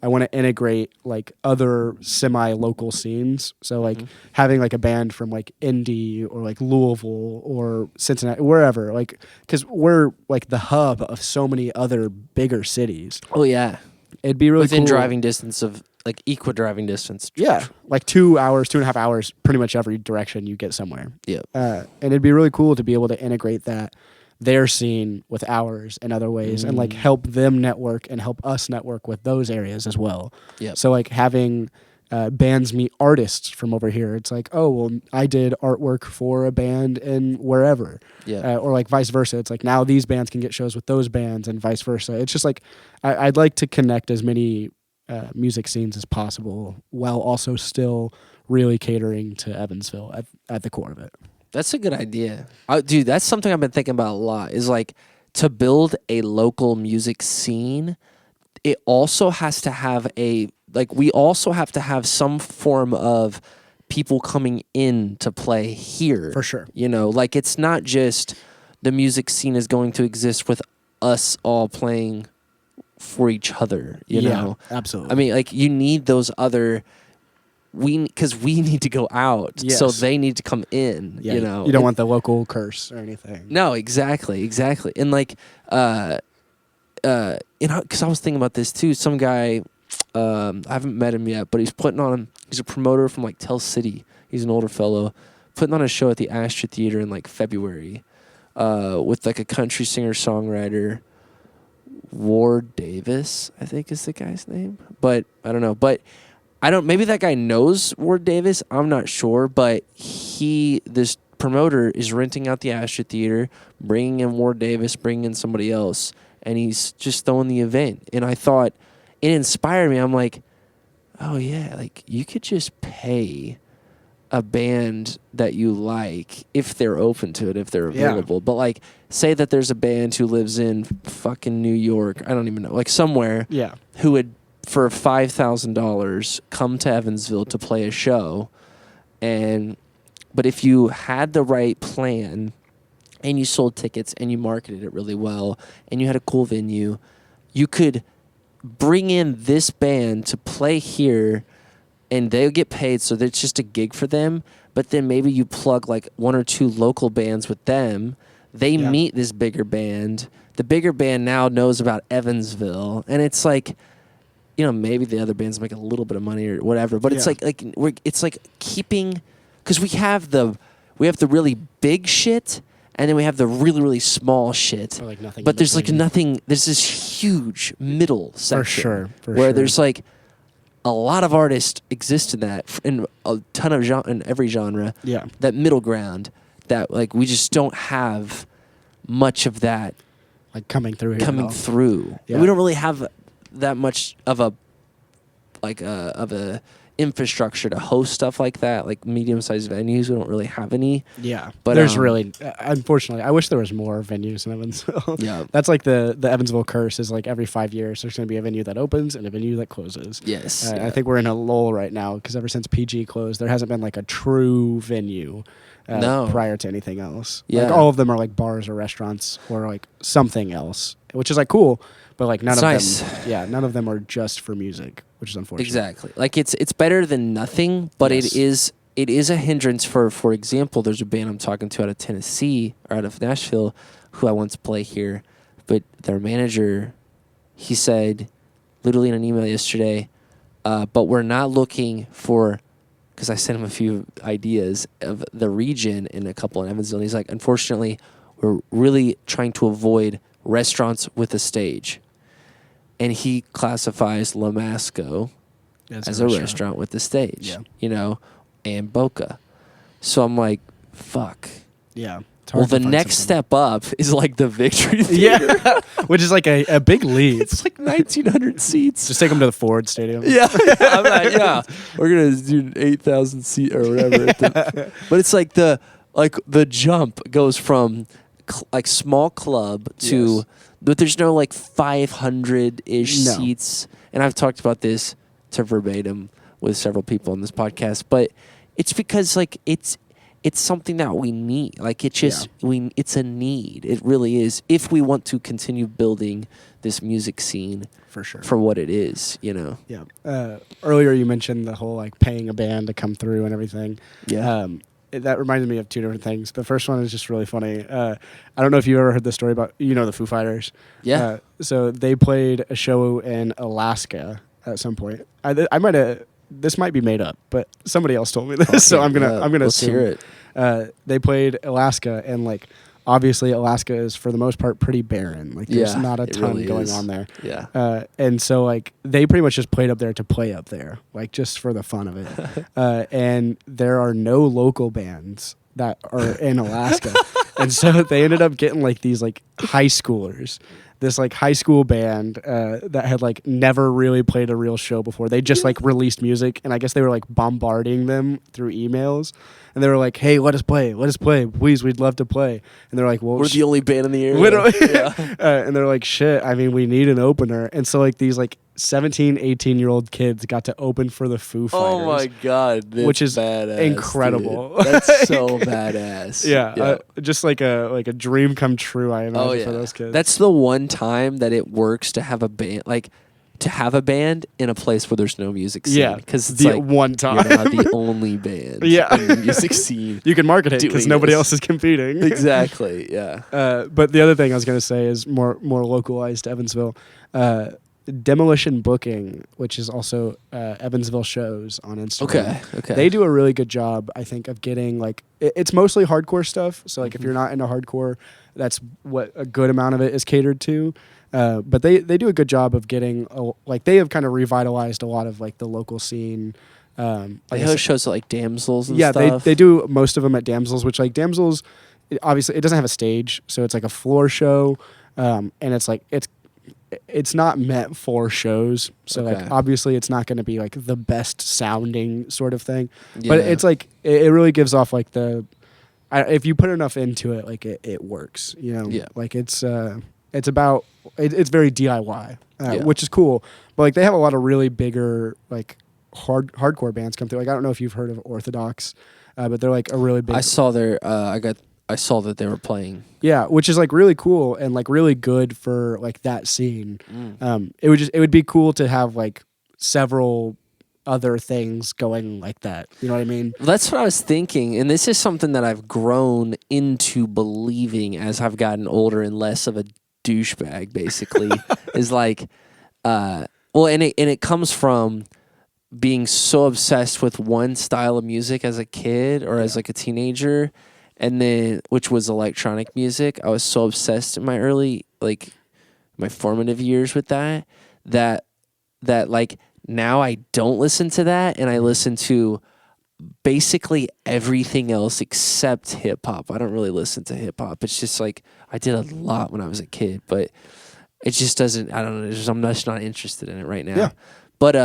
I want to integrate like other semi-local scenes. So like having like a band from like Indy or like Louisville or Cincinnati, wherever, like, because we're like the hub of so many other bigger cities. Oh yeah. It'd be really within cool. driving distance of like equal driving distance. Yeah, like 2 hours, 2.5 hours, pretty much every direction you get somewhere. Yeah. And it'd be really cool to be able to integrate their scene with ours in other ways and like help them network and help us network with those areas as well. Yeah. So like having bands meet artists from over here. It's like, oh, well, I did artwork for a band in wherever. Yeah. Or like vice versa. It's like now these bands can get shows with those bands and vice versa. It's just like I'd like to connect as many music scenes as possible while also still really catering to Evansville at the core of it. That's a good idea. Dude, that's something I've been thinking about a lot, is like to build a local music scene. It also has to have we also have to have some form of people coming in to play here. For sure. You know, like it's not just the music scene is going to exist with us all playing for each other, you know? Absolutely. I mean, like you need those other... because we need to go out, so they need to come in. Yeah, you know, you don't want the local curse or anything. No, exactly, and like, because I was thinking about this too. Some guy, I haven't met him yet, but he's he's a promoter from like Tell City. He's an older fellow, putting on a show at the Astor Theater in like February, with like a country singer songwriter. Ward Davis, I think is the guy's name, but I don't know, maybe that guy knows Ward Davis. I'm not sure, but this promoter is renting out the Astor Theater, bringing in Ward Davis, bringing in somebody else, and he's just throwing the event. And I thought, it inspired me. I'm like, oh yeah, like you could just pay a band that you like, if they're open to it, if they're available. But like, say that there's a band who lives in fucking New York, I don't even know, like somewhere, who would for $5,000 come to Evansville to play a show, but if you had the right plan and you sold tickets and you marketed it really well and you had a cool venue, you could bring in this band to play here and they'll get paid, so it's just a gig for them. But then maybe you plug like 1 or 2 local bands with them. They meet this bigger band. The bigger band now knows about Evansville, and it's like, you know, maybe the other bands make a little bit of money or whatever. But it's it's like keeping, because we have the really big shit, and then we have the really, really small shit. Or like nothing. But there's like nothing. There's this huge middle section where there's like a lot of artists exist in that, in a ton of in every genre. Yeah. That middle ground that like we just don't have much of that like coming through here. Yeah. We don't really have that much of a infrastructure to host stuff like that, like medium-sized venues. We don't really have any. Yeah, but there's really, unfortunately, I wish there was more venues in Evansville. Yeah, that's like the Evansville curse is like every 5 years there's going to be a venue that opens and a venue that closes. Yes, I think we're in a lull right now because ever since PG closed, there hasn't been like a true venue. Prior to anything else. Yeah, like all of them are like bars or restaurants or like something else, which is like cool, but like none of them are just for music, which is unfortunate. Exactly. Like it's better than nothing, but it is a hindrance for example, there's a band I'm talking to out of Tennessee or out of Nashville who I want to play here, but their manager, he said literally in an email yesterday, but we're not looking for, because I sent him a few ideas of the region and a couple in Evansville, and he's like, unfortunately, we're really trying to avoid restaurants with a stage. And he classifies La Masco as a restaurant with a stage, you know, and Boca. So I'm like, fuck. Yeah. Well, the next step up is like the Victory Theater. Yeah, which is like a big lead. It's like 1,900 seats. Just take them to the Ford Stadium. Yeah, we're gonna do 8,000 seat or whatever. But it's like the jump goes from like small club to, but there's no like 500-ish seats. And I've talked about this to verbatim with several people on this podcast, but it's because like it's something that we need. Like it's a need. It really is. If we want to continue building this music scene for sure, for what it is, you know. Yeah. Earlier you mentioned the whole like paying a band to come through and everything. Yeah. That reminded me of 2 different things. The first one is just really funny. I don't know if you've ever heard the story about, the Foo Fighters. Yeah. So they played a show in Alaska at some point. I might have. This might be made up, but somebody else told me this, okay, so I'm gonna let's assume. Hear it. They played Alaska, and like obviously Alaska is for the most part pretty barren. Like there's not a ton really going on there. Yeah. And so like they pretty much just played up there to play up there, like just for the fun of it. And there are no local bands that are in Alaska, and so they ended up getting like these like high schoolers. This like high school band that had like never really played a real show before. They just like released music, and I guess they were like bombarding them through emails, and they were like, "Hey, let us play, please, we'd love to play." And they're like, "Well, we're the only band in the area." Literally, and they're like, "Shit, I mean, we need an opener." And so like these like 17, 18-year-old kids got to open for the Foo Fighters. Oh my god, which is badass, incredible. Dude. That's so badass. Yeah, just like a dream come true. I imagine for those kids. That's the one time that it works to have a band, like to have a band in a place where there's no music scene. Yeah, because it's the like one time you're not the only band. in the music scene. You can market it because nobody else is competing. Exactly. Yeah. But the other thing I was going to say is more localized to Evansville. Demolition Booking, which is also Evansville shows on Instagram. Okay. They do a really good job, I think, of getting like it's mostly hardcore stuff. So like if you're not into hardcore, that's what a good amount of it is catered to. But they do a good job of getting like they have kind of revitalized a lot of like the local scene. They host shows like Damsels and stuff. Yeah, they do most of them at Damsels, which like Damsels, obviously it doesn't have a stage, so it's like a floor show, and it's like it's it's not meant for shows. So Okay. like obviously it's not going to be like the best sounding sort of thing. Yeah. But it's like it really gives off like if you put enough into it, like it works. You know, Yeah. like it's about it's very DIY, Yeah. which is cool. But like they have a lot of really bigger like hardcore bands come through. Like I don't know if you've heard of Orthodox, but they're like a really big. I saw I saw that they were playing. Yeah, which is like really cool and like really good for like that scene. Mm. It would be cool to have like several other things going like that. You know what I mean? That's what I was thinking, and this is something that I've grown into believing as I've gotten older and less of a douchebag. Basically, is like, and it comes from being so obsessed with one style of music as a kid or as like a teenager, and then which was electronic music. I was so obsessed in my early my formative years with that like now I don't listen to that and I listen to basically everything else except hip hop. I don't really listen to hip hop. It's just like I did a lot when I was a kid, but it just doesn't. I don't know. I'm just not interested in it right now. Yeah. But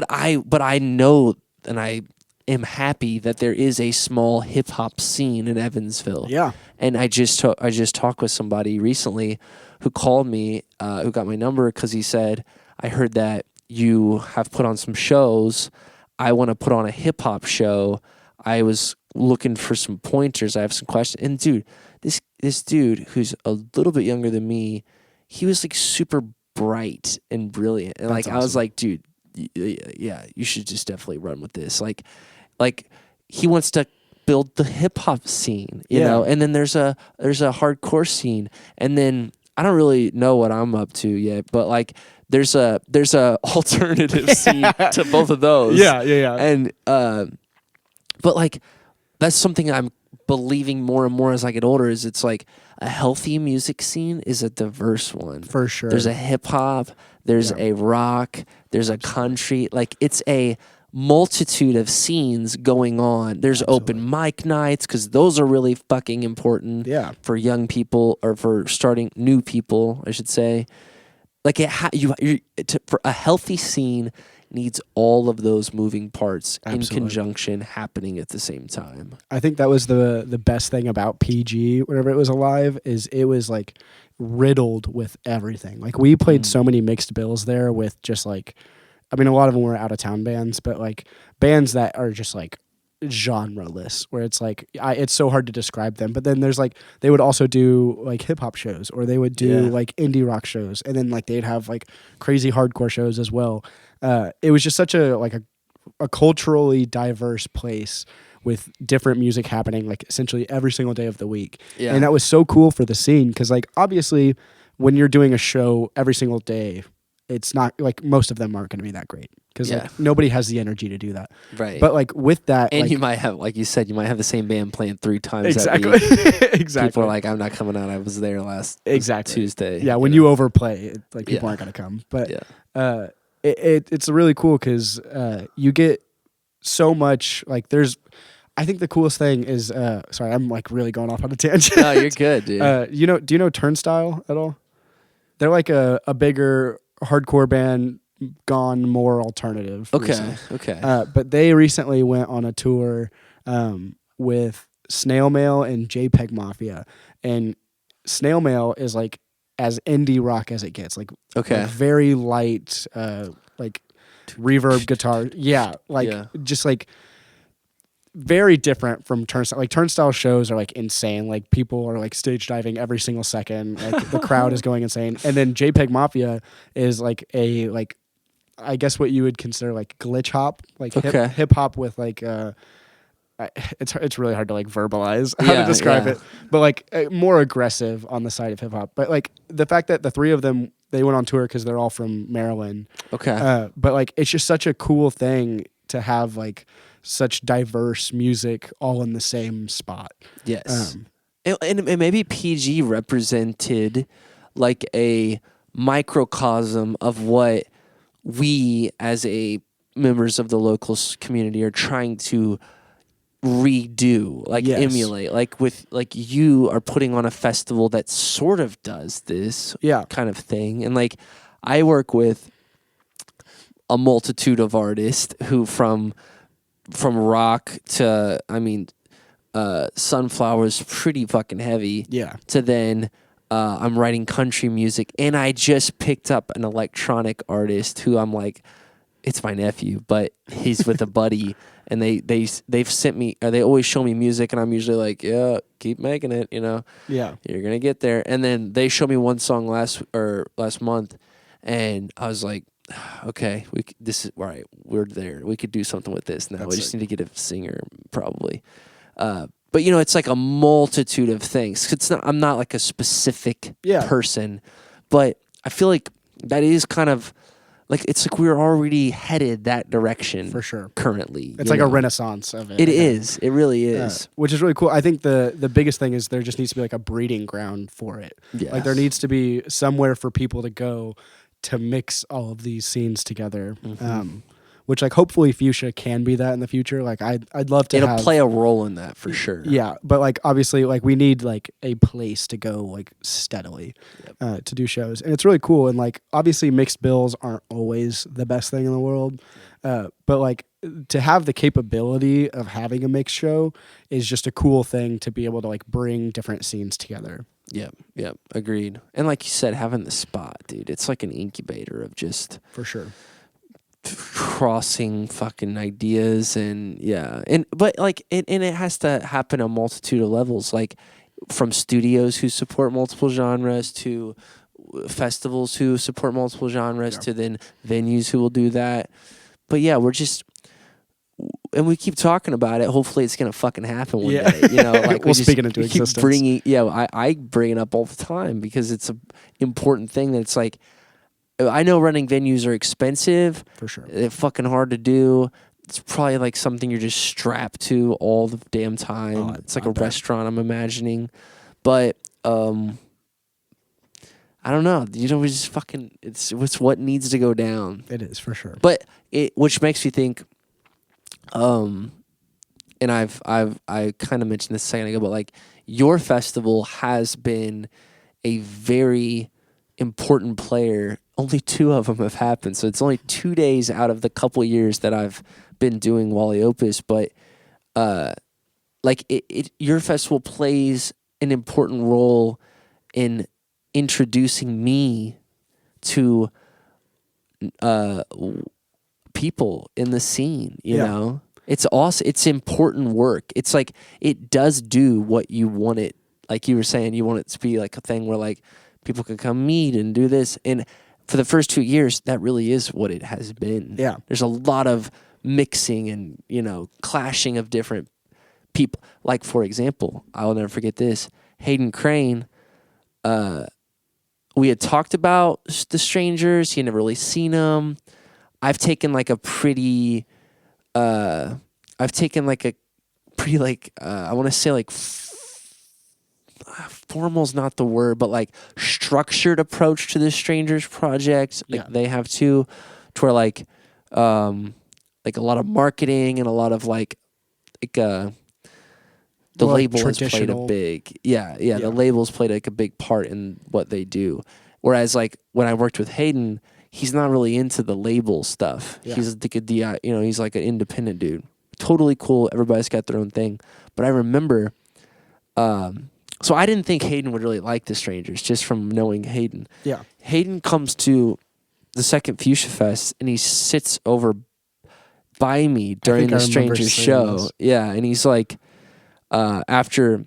I know and I am happy that there is a small hip hop scene in Evansville. Yeah. And I just talked with somebody recently who called me, who got my number because he said, I heard that you have put on some shows. I want to put on a hip hop show. I was looking for some pointers. I have some questions. And dude, this dude who's a little bit younger than me, he was like super bright and brilliant. And That's like, I was awesome. like, dude, yeah, you should just definitely run with this. Like he wants to build the hip hop scene, you know, and then there's a hardcore scene, and then I don't really know what I'm up to yet, but like there's a alternative scene to both of those. Yeah. And but like that's something I'm believing more and more as I get older is it's like a healthy music scene is a diverse one. For sure. There's a hip hop, there's a rock, there's a country, like it's a multitude of scenes going on. There's open mic nights because those are really fucking important for young people or for starting new people, I should say. Like for a healthy scene needs all of those moving parts in conjunction happening at the same time. I think that was the best thing about PG whenever it was alive is it was like riddled with everything. Like we played so many mixed bills there with just like, I mean, a lot of them were out of town bands, but like bands that are just like genre-less, where it's like it's so hard to describe them. But then there's like they would also do like hip hop shows, or they would do like indie rock shows, and then like they'd have like crazy hardcore shows as well. It was just such a culturally diverse place with different music happening like essentially every single day of the week. Yeah. And that was so cool for the scene because like obviously when you're doing a show every single day, it's not like most of them aren't going to be that great because like nobody has the energy to do that. Right. But like with that, and like, you might have, like you said, you might have the same band playing 3 times exactly. that week. Exactly. People are like, I'm not coming out. I was there last Tuesday. Yeah. When you overplay, like people aren't going to come. But it's really cool because you get so much like I think the coolest thing is sorry, I'm like really going off on a tangent. No, you're good, dude. Do you know Turnstile at all? They're like a bigger hardcore band gone more alternative. Okay. But they recently went on a tour with Snail Mail and JPEG Mafia, and Snail Mail is like as indie rock as it gets, like very light, like reverb guitar, just like very different from Turnstile. Like Turnstile shows are like insane. Like people are like stage diving every single second. Like the crowd is going insane. And then JPEG Mafia is like I guess what you would consider like glitch hop, like hip hop with like it's really hard to like verbalize how to describe it, but like more aggressive on the side of hip hop. But like the fact that the 3 of them, they went on tour because they're all from Maryland. Okay. But like it's just such a cool thing to have like such diverse music all in the same spot. Yes. And maybe PG represented like a microcosm of what we as a members of the local community are trying to redo, like Yes. emulate, like with like you are putting on a festival that sort of does this kind of thing. And like I work with a multitude of artists who from rock to Sunflower's pretty fucking heavy. Yeah. To then I'm writing country music, and I just picked up an electronic artist who I'm like, it's my nephew, but he's with a buddy, and they've sent me, or they always show me music, and I'm usually like, yeah, keep making it, you know. Yeah. You're gonna get there. And then they showed me one song last month, and I was like, okay, this is all right. We're there. We could do something with this now. We just need to get a singer, probably. But you know, it's like a multitude of things. It's not. I'm not like a specific person, but I feel like that is kind of like it's like we're already headed that direction for sure. Currently, it's like a renaissance of it. It is. It really is. Which is really cool. I think the biggest thing is there just needs to be like a breeding ground for it. Yes. Like there needs to be somewhere for people to go to mix all of these scenes together. Which like hopefully Fuchsia can be that in the future. Like I'd love to. It'll play a role in that for sure. Yeah, but like obviously like we need like a place to go like steadily to do shows, and it's really cool. And like obviously mixed bills aren't always the best thing in the world, but like to have the capability of having a mixed show is just a cool thing to be able to like bring different scenes together. Yep, agreed. And like you said, having the spot, dude, it's like an incubator of just for sure. Crossing fucking ideas but it has to happen on a multitude of levels, like from studios who support multiple genres to festivals who support multiple genres to then venues who will do that. But yeah, we're just, and we keep talking about it. Hopefully it's gonna fucking happen one day. You know, like we'll speak it into existence. I bring it up all the time because it's an important thing that it's like, I know running venues are expensive. For sure. They're fucking hard to do. It's probably like something you're just strapped to all the damn time. It's like a restaurant, I'm imagining. But I don't know. You know, we just fucking it's what needs to go down. It is for sure. But which makes me think and I kind of mentioned this a second ago, but like your festival has been a very important player. Only 2 of them have happened, so it's only 2 days out of the couple years that I've been doing Wally Opus. But like your festival plays an important role in introducing me to people in the scene. You know, it's awesome. It's important work. It's like it does do what you want it. Like you were saying, you want it to be like a thing where like people can come meet and do this. And for the first 2 years, that really is what it has been. Yeah. There's a lot of mixing and, you know, clashing of different people. Like, for example, I'll never forget this. Hayden Crane, we had talked about The Strangers. He had never really seen them. I've taken like a pretty, I want to say like, formal's not the word, but like structured approach to the Strangers project. Like they have too, to where like a lot of marketing and a lot of the label has played a big the labels played like a big part in what they do. Whereas like when I worked with Hayden, he's not really into the label stuff. He's like he's like an independent dude. Totally cool. Everybody's got their own thing. But I remember so I didn't think Hayden would really like The Strangers just from knowing Hayden. Yeah. Hayden comes to the second Fuchsia Fest and he sits over by me during the Strangers show. This. Yeah, and he's like after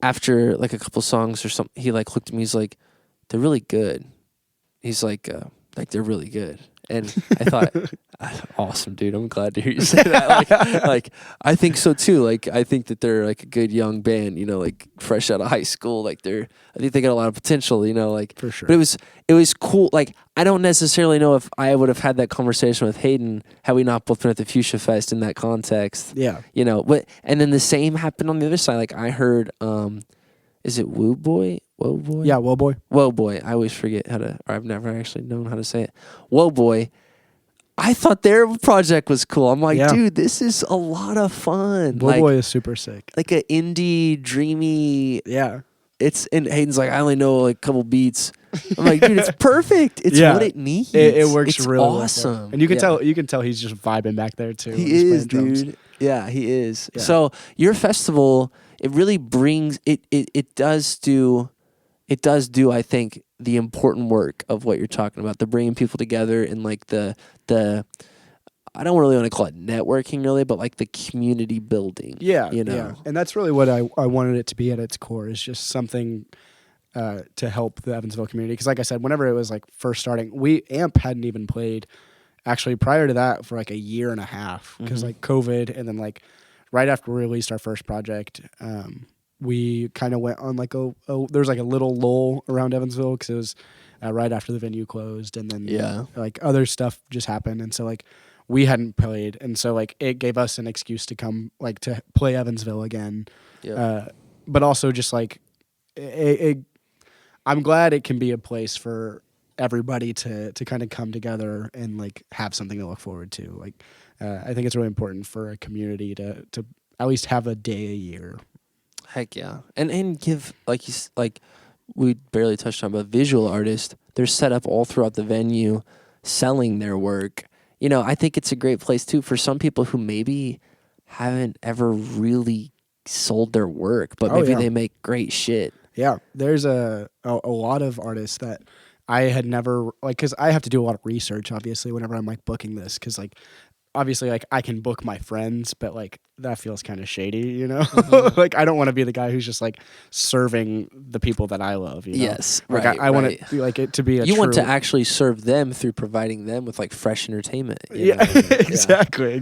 like a couple songs or something, he like looked at me, he's like, they're really good. He's like they're really good. And I thought, awesome, dude. I'm glad to hear you say that. Like, I think so too. Like, I think that they're like a good young band. You know, like fresh out of high school. Like, I think they got a lot of potential. You know, like for sure. But it was cool. Like, I don't necessarily know if I would have had that conversation with Hayden had we not both been at the Fuchsia Fest in that context. Yeah. You know, and then the same happened on the other side. Like, I heard, is it Woo Boy? Whoa Boy? Yeah, Whoa Boy. Whoa Boy. I always forget I've never actually known how to say it. Whoa Boy. I thought their project was cool. I'm like, Yeah. dude, this is a lot of fun. Boy Boy is super sick. Like an indie, dreamy. Yeah. And Hayden's like, I only know like a couple beats. I'm like, dude, it's perfect. It's Yeah. what it needs. It works it's really awesome. well. And you can tell he's just vibing back there too. when He he's is, playing drums. dude. Yeah, he is. Yeah. So your festival, it really brings it does do I think the important work of what you're talking about, the bringing people together and like the I don't really want to call it networking really, but like the community building. Yeah, you know. yeah. And that's really what I wanted it to be at its core, is just something to help the Evansville community. Because like I said, whenever it was like first starting, AMP hadn't even played actually prior to that for like a year and a half, because like COVID, and then like right after we released our first project, we kind of went on like there was like a little lull around Evansville because it was right after the venue closed, and then like other stuff just happened, and so like we hadn't played, and so like it gave us an excuse to come like to play Evansville again. But also just like I'm glad it can be a place for everybody to kind of come together and like have something to look forward to. Like I think it's really important for a community to at least have a day a year. Heck yeah. And give like we barely touched on, but visual artists, they're set up all throughout the venue selling their work. You know, I think it's a great place too for some people who maybe haven't ever really sold their work, but maybe they make great shit. Yeah, there's a lot of artists that I had never, like, because I have to do a lot of research, obviously, whenever I'm like booking this, because like obviously like I can book my friends, but like that feels kind of shady, you know. Like I don't want to be the guy who's just like serving the people that I love, you know? Yes, like right, I want it like it to be you want to actually serve them through providing them with like fresh entertainment. You know? Exactly,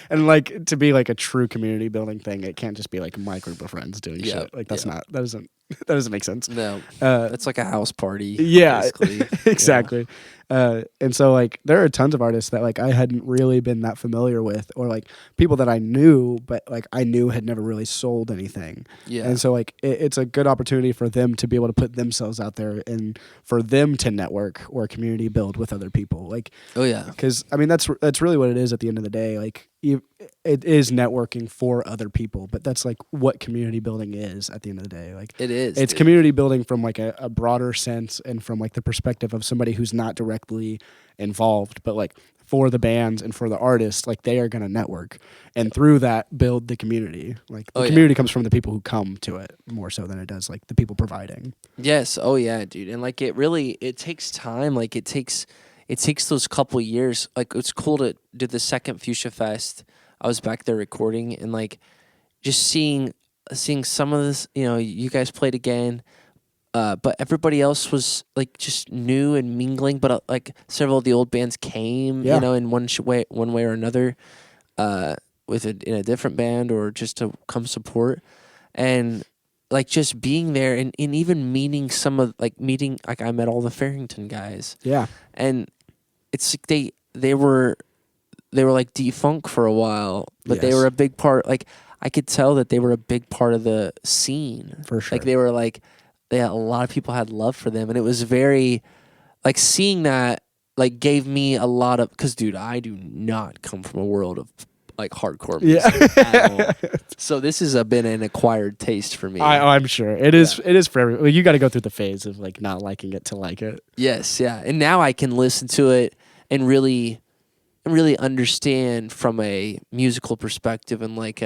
and like to be like a true community building thing, it can't just be like my group of friends doing shit. Like that's not that doesn't make sense. No, it's like a house party. Yeah, basically. Exactly. And so like there are tons of artists that like I hadn't really been that familiar with, or like people that I knew but like I knew had never really sold anything. Yeah. And so like it's a good opportunity for them to be able to put themselves out there and for them to network or community build with other people. Like because I mean that's really what it is at the end of the day. Like it is networking for other people, but that's like what community building is at the end of the day. Like it's community building from like a broader sense and from like the perspective of somebody who's not directly involved, but like for the bands and for the artists, like they are going to network and through that build the community. Like the community comes from the people who come to it more so than it does like the people providing. Yes. Oh yeah, dude. And like it takes time. Like it takes those couple years. Like it's cool to do the second Fuchsia Fest. I was back there recording and like just seeing some of this, you know, you guys played again, but everybody else was like just new and mingling. But like several of the old bands came, you know, in one way or another, in a different band or just to come support, and like just being there and even meeting I met all the Farrington guys. Yeah, and it's like they were like defunct for a while, but they were a big part. Like I could tell that they were a big part of the scene. For sure. Like they were like, a lot of people had love for them, and it was very, like seeing that like gave me a lot of, because dude, I do not come from a world of like hardcore music at all. So this has been an acquired taste for me. I'm sure it is. It is for everyone. Well, you got to go through the phase of like not liking it to like it. Yes, yeah, and now I can listen to it and really understand from a musical perspective and like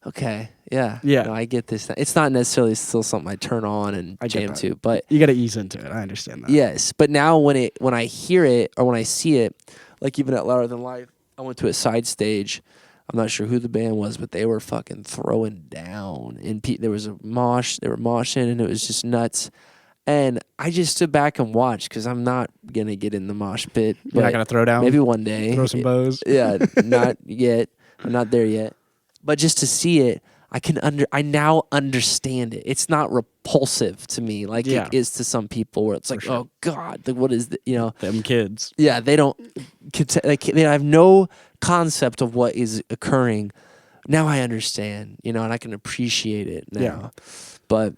okay, no, I get this. It's not necessarily still something I turn on and jam to, but you got to ease into it. I understand that. Yes, but now when I hear it or when I see it, like even at Louder Than Life, I went to a side stage. I'm not sure who the band was, but they were fucking throwing down, and there was a mosh. They were moshing, and it was just nuts. And I just stood back and watched because I'm not going to get in the mosh pit. You're not going to throw down? Maybe one day. Throw some bows? Yeah, not yet. I'm not there yet. But just to see it, I now understand it. It's not repulsive to me like it is to some people where it's like, oh God, what is the, you know. Them kids. Yeah, they have no concept of what is occurring. Now I understand, you know, and I can appreciate it now. Yeah. But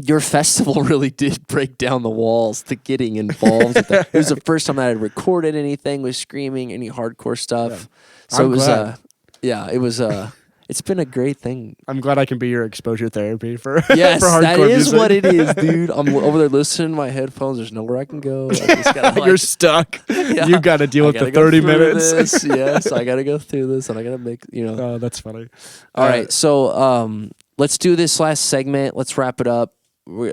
Your festival really did break down the walls to getting involved. It was the first time I had recorded anything with screaming, any hardcore stuff. Yeah. So I'm it was, glad. it was, it's been a great thing. I'm glad I can be your exposure therapy for Yes, for hardcore that is music. what it is, dude. I'm over there listening to my headphones. There's nowhere I can go. I just gotta, You're stuck. Yeah. You got to deal with the gotta go 30 through minutes. This. Yes, I got to go through this, and I got to make, Oh, that's funny. All right, so let's do this last segment. Let's wrap it up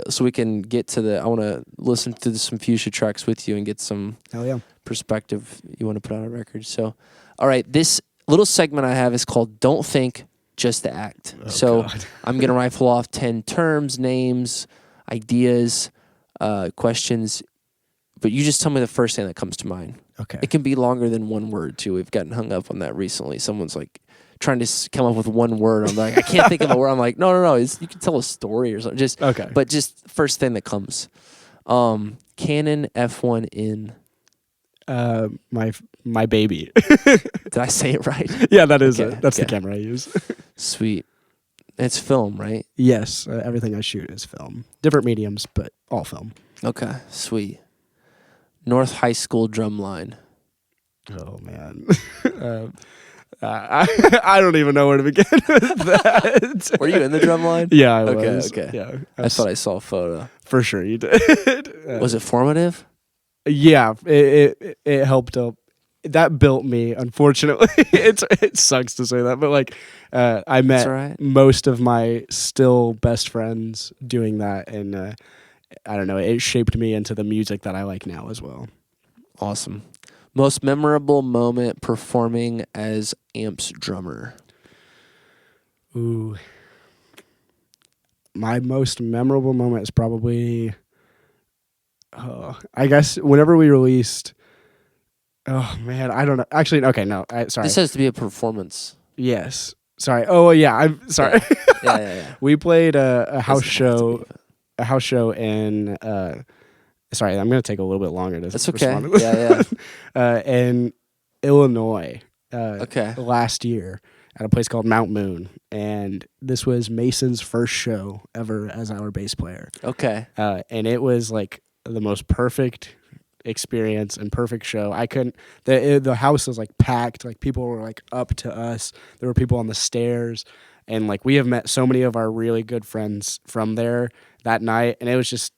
so we can get to I want to listen to some Fuchsia tracks with you and get some Hell yeah. perspective you want to put on a record. So, all right, this little segment I have is called Don't Think, Just Act. God. I'm going to rifle off 10 terms, names, ideas, questions, but you just tell me the first thing that comes to mind. Okay. It can be longer than one word, too. We've gotten hung up on that recently. Someone's like trying to come up with one word. I'm like, I can't think of a word. I'm like, no. You can tell a story or something. Okay. But just first thing that comes. Canon F1N. My baby. Did I say it right? Yeah, that is Okay, it. That's the okay. camera I use. Sweet. It's film, right? Yes, everything I shoot is film. Different mediums, but all film. Okay, sweet. North High School Drumline. Oh man. I don't even know where to begin with that. Were you in the drumline? Yeah, I Okay, was. okay. Yeah, I thought I saw a photo. for sure you did. Was it formative? Yeah, it helped up. That built me. Unfortunately, it sucks to say that, but like I met all right. most of my still best friends doing that, and I don't know. It shaped me into the music that I like now as well. Awesome. Most memorable moment performing as Amp's drummer. Ooh, my most memorable moment is probably, I guess whenever we released. Oh man, I don't know. Actually, okay, no. Sorry. This has to be a performance. Yes. Sorry. Oh yeah, I'm sorry. Yeah. We played a house Doesn't have to show. be, but- A house show in. Sorry, I'm gonna take a little bit longer to. That's okay. respond to this. Yeah. In Illinois. Okay. Last year at a place called Mount Moon, and this was Mason's first show ever as our bass player. Okay. And it was like the most perfect experience and perfect show. The house was like packed, like people were like up to us. There were people on the stairs, and like we have met so many of our really good friends from there that night, and it was just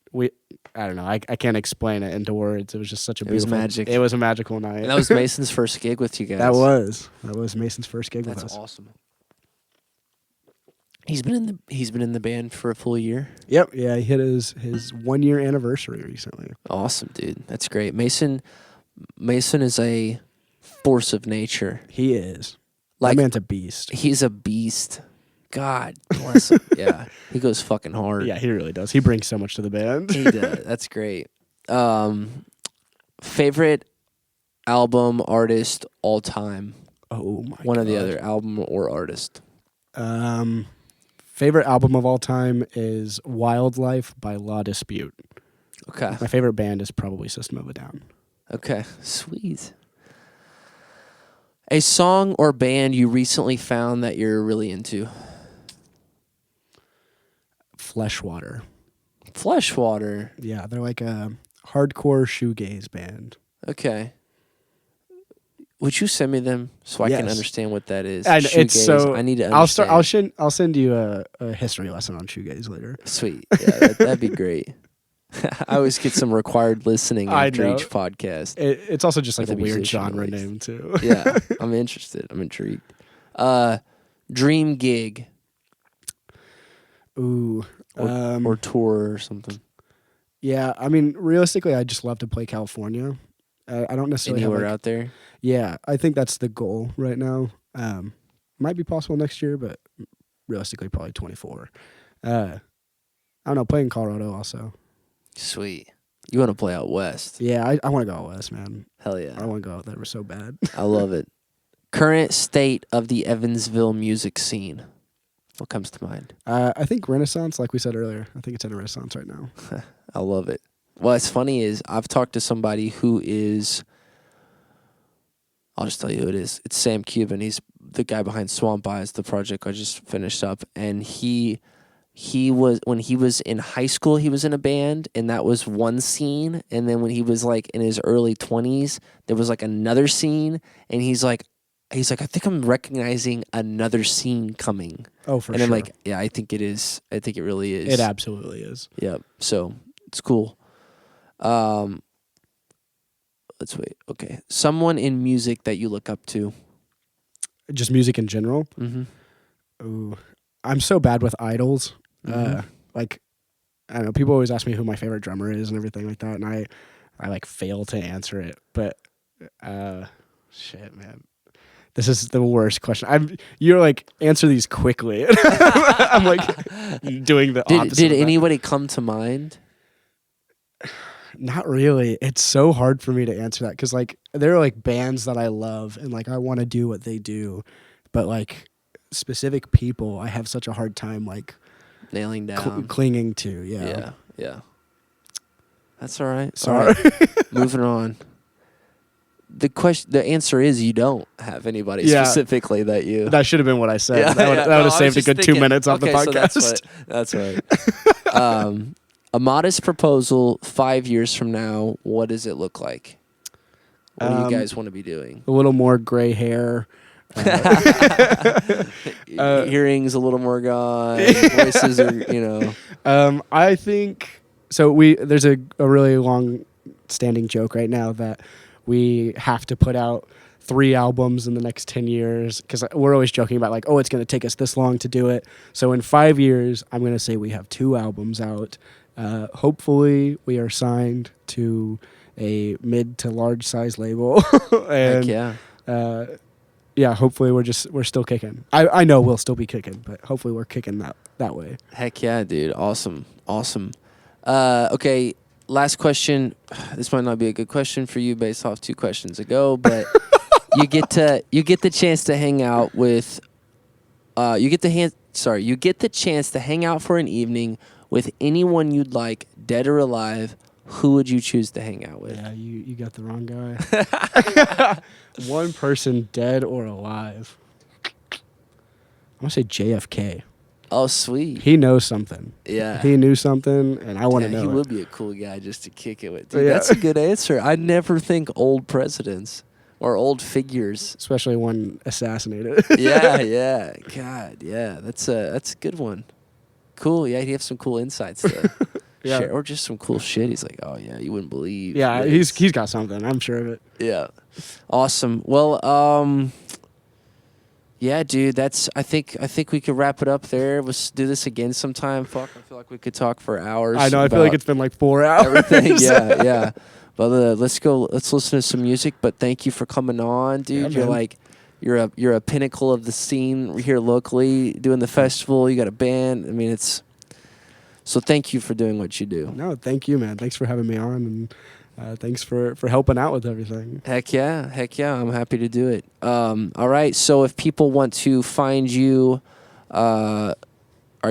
I don't know, I can't explain it into words. It was just such a beautiful. It was magic. It was a magical night. And that was Mason's first gig with you guys. That was Mason's first gig with That's us. awesome. He's been in the band for a full year. Yep, yeah, he hit his 1 year anniversary recently. Awesome, dude. That's great. Mason is a force of nature. He is. Like, that man's a beast. He's a beast. God bless him. Yeah, he goes fucking hard. Yeah, he really does. He brings so much to the band. He does. That's great. Favorite album, artist, all time. Oh my god. One or the other, album or artist. Favorite album of all time is Wildlife by La Dispute. Okay. My favorite band is probably System of a Down. Okay. Sweet. A song or band you recently found that you're really into. Fleshwater. Fleshwater. Yeah, they're like a hardcore shoegaze band. Okay. Would you send me them so I can Yes. understand what that is? And it's Shoegaze. so I need to understand. I'll send you a history lesson on shoegaze later. Sweet. Yeah, that'd be great. I always get some required listening I after know. each podcast. It's also just like With a a weird musician, genre at least. name too. Yeah, I'm interested. I'm intrigued. Dream gig Ooh. or tour or something. Yeah, I mean, realistically, I just love to play California. I don't necessarily Anywhere have out there? Yeah, I think that's the goal right now. Might be possible next year, but realistically, probably 24. I don't know, playing Colorado also. Sweet. You want to play out west? Yeah, I want to go out west, man. Hell I yeah. want to go out there. We're so bad. I love it. Current state of the Evansville music scene. What comes to mind? I think Renaissance, like we said earlier, I think it's in a Renaissance right now. I love it. What's funny is I've talked to somebody who is, I'll just tell you who it is. It's Sam Cuban. He's the guy behind Swamp Eyes, the project I just finished up. And he when he was in high school, he was in a band, and that was one scene. And then when he was like in his early 20s, there was like another scene, and he's like, I think I'm recognizing another scene coming. Oh, for and sure. I'm like, yeah, I think it is. I think it really is. It absolutely is. Yeah. So it's cool. Let's wait. Okay. Someone in music that you look up to. Just music in general. Mm-hmm. Ooh, I'm so bad with idols. Like, I don't know. People always ask me who my favorite drummer is and everything like that, and I like fail to answer it. But shit, man, this is the worst question. You're like, answer these quickly. I'm like doing the opposite. Did anybody come to mind? Not really. It's so hard for me to answer that because like there are like bands that I love and like I want to do what they do, but like specific people I have such a hard time like nailing down, clinging to. Yeah. That's all right. Sorry. All right. Moving on. The answer is you don't have anybody specifically that you. That should have been what I said. Yeah, that would have saved a good 2 minutes off the podcast. So that's right. A modest proposal 5 years from now. What does it look like? What do you guys want to be doing? A little more gray hair. Hearing's a little more gone. Voices are, I think so. There's a really long standing joke right now that we have to put out 3 albums in the next 10 years because we're always joking about like, oh, it's going to take us this long to do it. So in 5 years, I'm going to say we have 2 albums out. Hopefully, we are signed to a mid to large size label, and Heck yeah. Yeah, hopefully we're still kicking. I know we'll still be kicking, but hopefully we're kicking that way. Heck yeah, dude. Awesome. Okay, last question. This might not be a good question for you based off 2 questions ago, but you get the chance to hang out with you get the chance to hang out for an evening with anyone you'd like, dead or alive. Who would you choose to hang out with? Yeah, you got the wrong guy. One person, dead or alive. I'm gonna say JFK. Oh, sweet. He knows something. Yeah. He knew something, and I want to know. He it. would be a cool guy just to kick it with. Dude, that's a good answer. I never think old presidents or old figures, especially one assassinated. yeah. God, yeah. That's a good one. Cool. Yeah, he'd have some cool insights there. Yeah. Share, or just some cool shit. He's like, oh yeah, you wouldn't believe. Yeah, this. he's got something. I'm sure of it. Yeah. Awesome. Well, yeah, dude. I think we could wrap it up there. Let's do this again sometime. Fuck, I feel like we could talk for hours. I know. I feel like it's been like 4 hours. Everything. Yeah. But let's go. Let's listen to some music. But thank you for coming on, dude. Yeah, you're a pinnacle of the scene here locally, doing the festival. You got a band. I mean, so thank you for doing what you do. No, thank you, man. Thanks for having me on, and thanks for helping out with everything. Heck yeah. I'm happy to do it. All right. So if people want to find you, are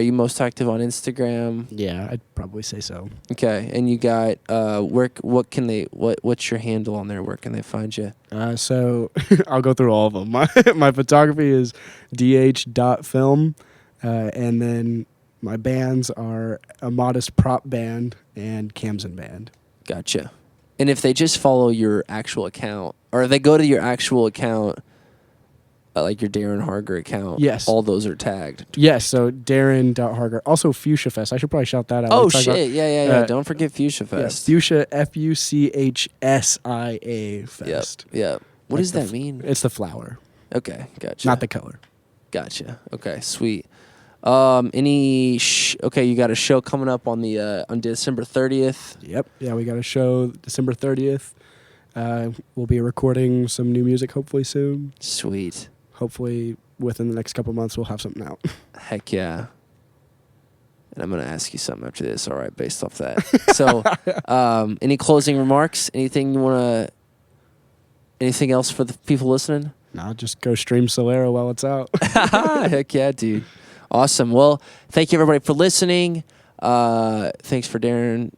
you most active on Instagram? Yeah, I'd probably say so. Okay. And you got what's your handle on there? Where can they find you? So I'll go through all of them. My photography is dh.film, and then my bands are A Modest Prop Band and Khamsin Band. Gotcha. And if they just follow your actual account, or they go to your actual account, like your Darin Harger account, yes, all those are tagged. Yes, so Darin.Harger. Also Fuchsia Fest. I should probably shout that out. Oh, shit. Yeah. Don't forget Fuchsia Fest. Yeah, Fuchsia, Fuchsia Fest. Yep. What does that mean? It's the flower. Okay, gotcha. Not the color. Gotcha. Okay, sweet. You got a show coming up on December 30th. Yep. Yeah, we got a show December 30th. We'll be recording some new music hopefully soon. Sweet. Hopefully within the next couple months we'll have something out. Heck yeah. And I'm going to ask you something after this, all right, based off that. So, any closing remarks? Anything else for the people listening? No, just go stream Solero while it's out. Heck yeah, dude. Awesome. Well, thank you everybody for listening. Thanks to Darin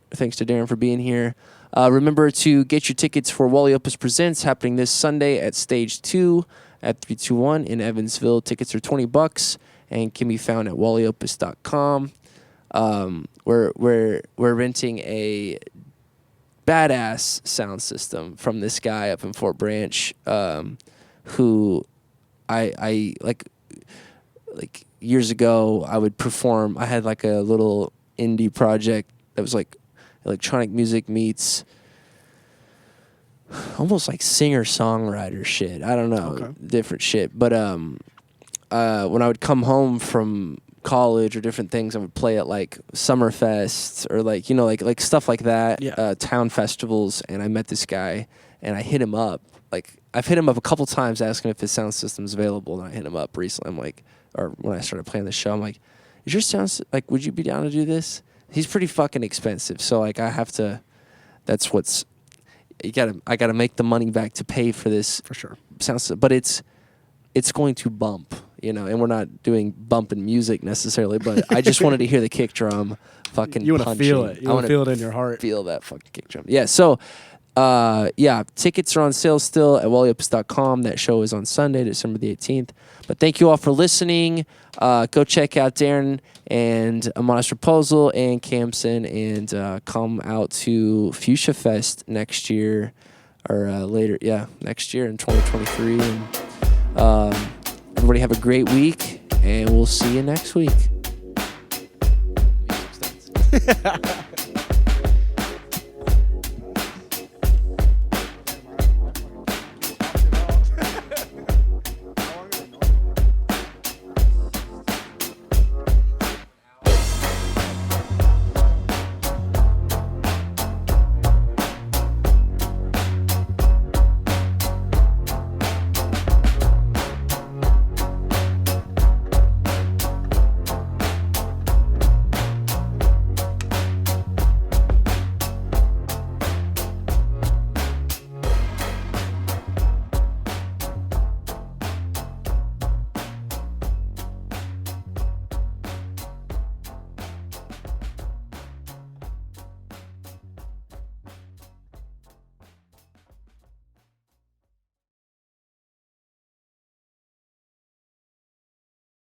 for being here. Remember to get your tickets for Wally Opus Presents happening this Sunday at Stage 2 at 321 in Evansville. Tickets are $20 and can be found at wallyopus.com. we're renting a badass sound system from this guy up in Fort Branch, who I like years ago I would perform. I had like a little indie project that was like electronic music meets almost like singer-songwriter shit. I don't know, different shit. But when I would come home from college or different things, I would play at like Summerfest or like, you know, like stuff like that, town festivals. And I met this guy and I hit him up. Like I've hit him up a couple times asking if his sound system's available. And I hit him up recently. I'm like, or when I started playing the show, I'm like, is your sound, like, would you be down to do this? He's pretty fucking expensive. So like I have to, that's what's, I gotta make the money back to pay for this. For sure. Sound system. But it's going to bump. You know, and we're not doing bumping music necessarily, but I just wanted to hear the kick drum fucking You want to punching. feel it. You want to feel it in your heart. Feel that fucking kick drum. Yeah, so, tickets are on sale still at wallyopus.com. That show is on Sunday, December the 18th. But thank you all for listening. Go check out Darin and A Modest Proposal and Khamsin, and come out to Fuchsia Fest next year, or later, next year in 2023. And, everybody have a great week, and we'll see you next week.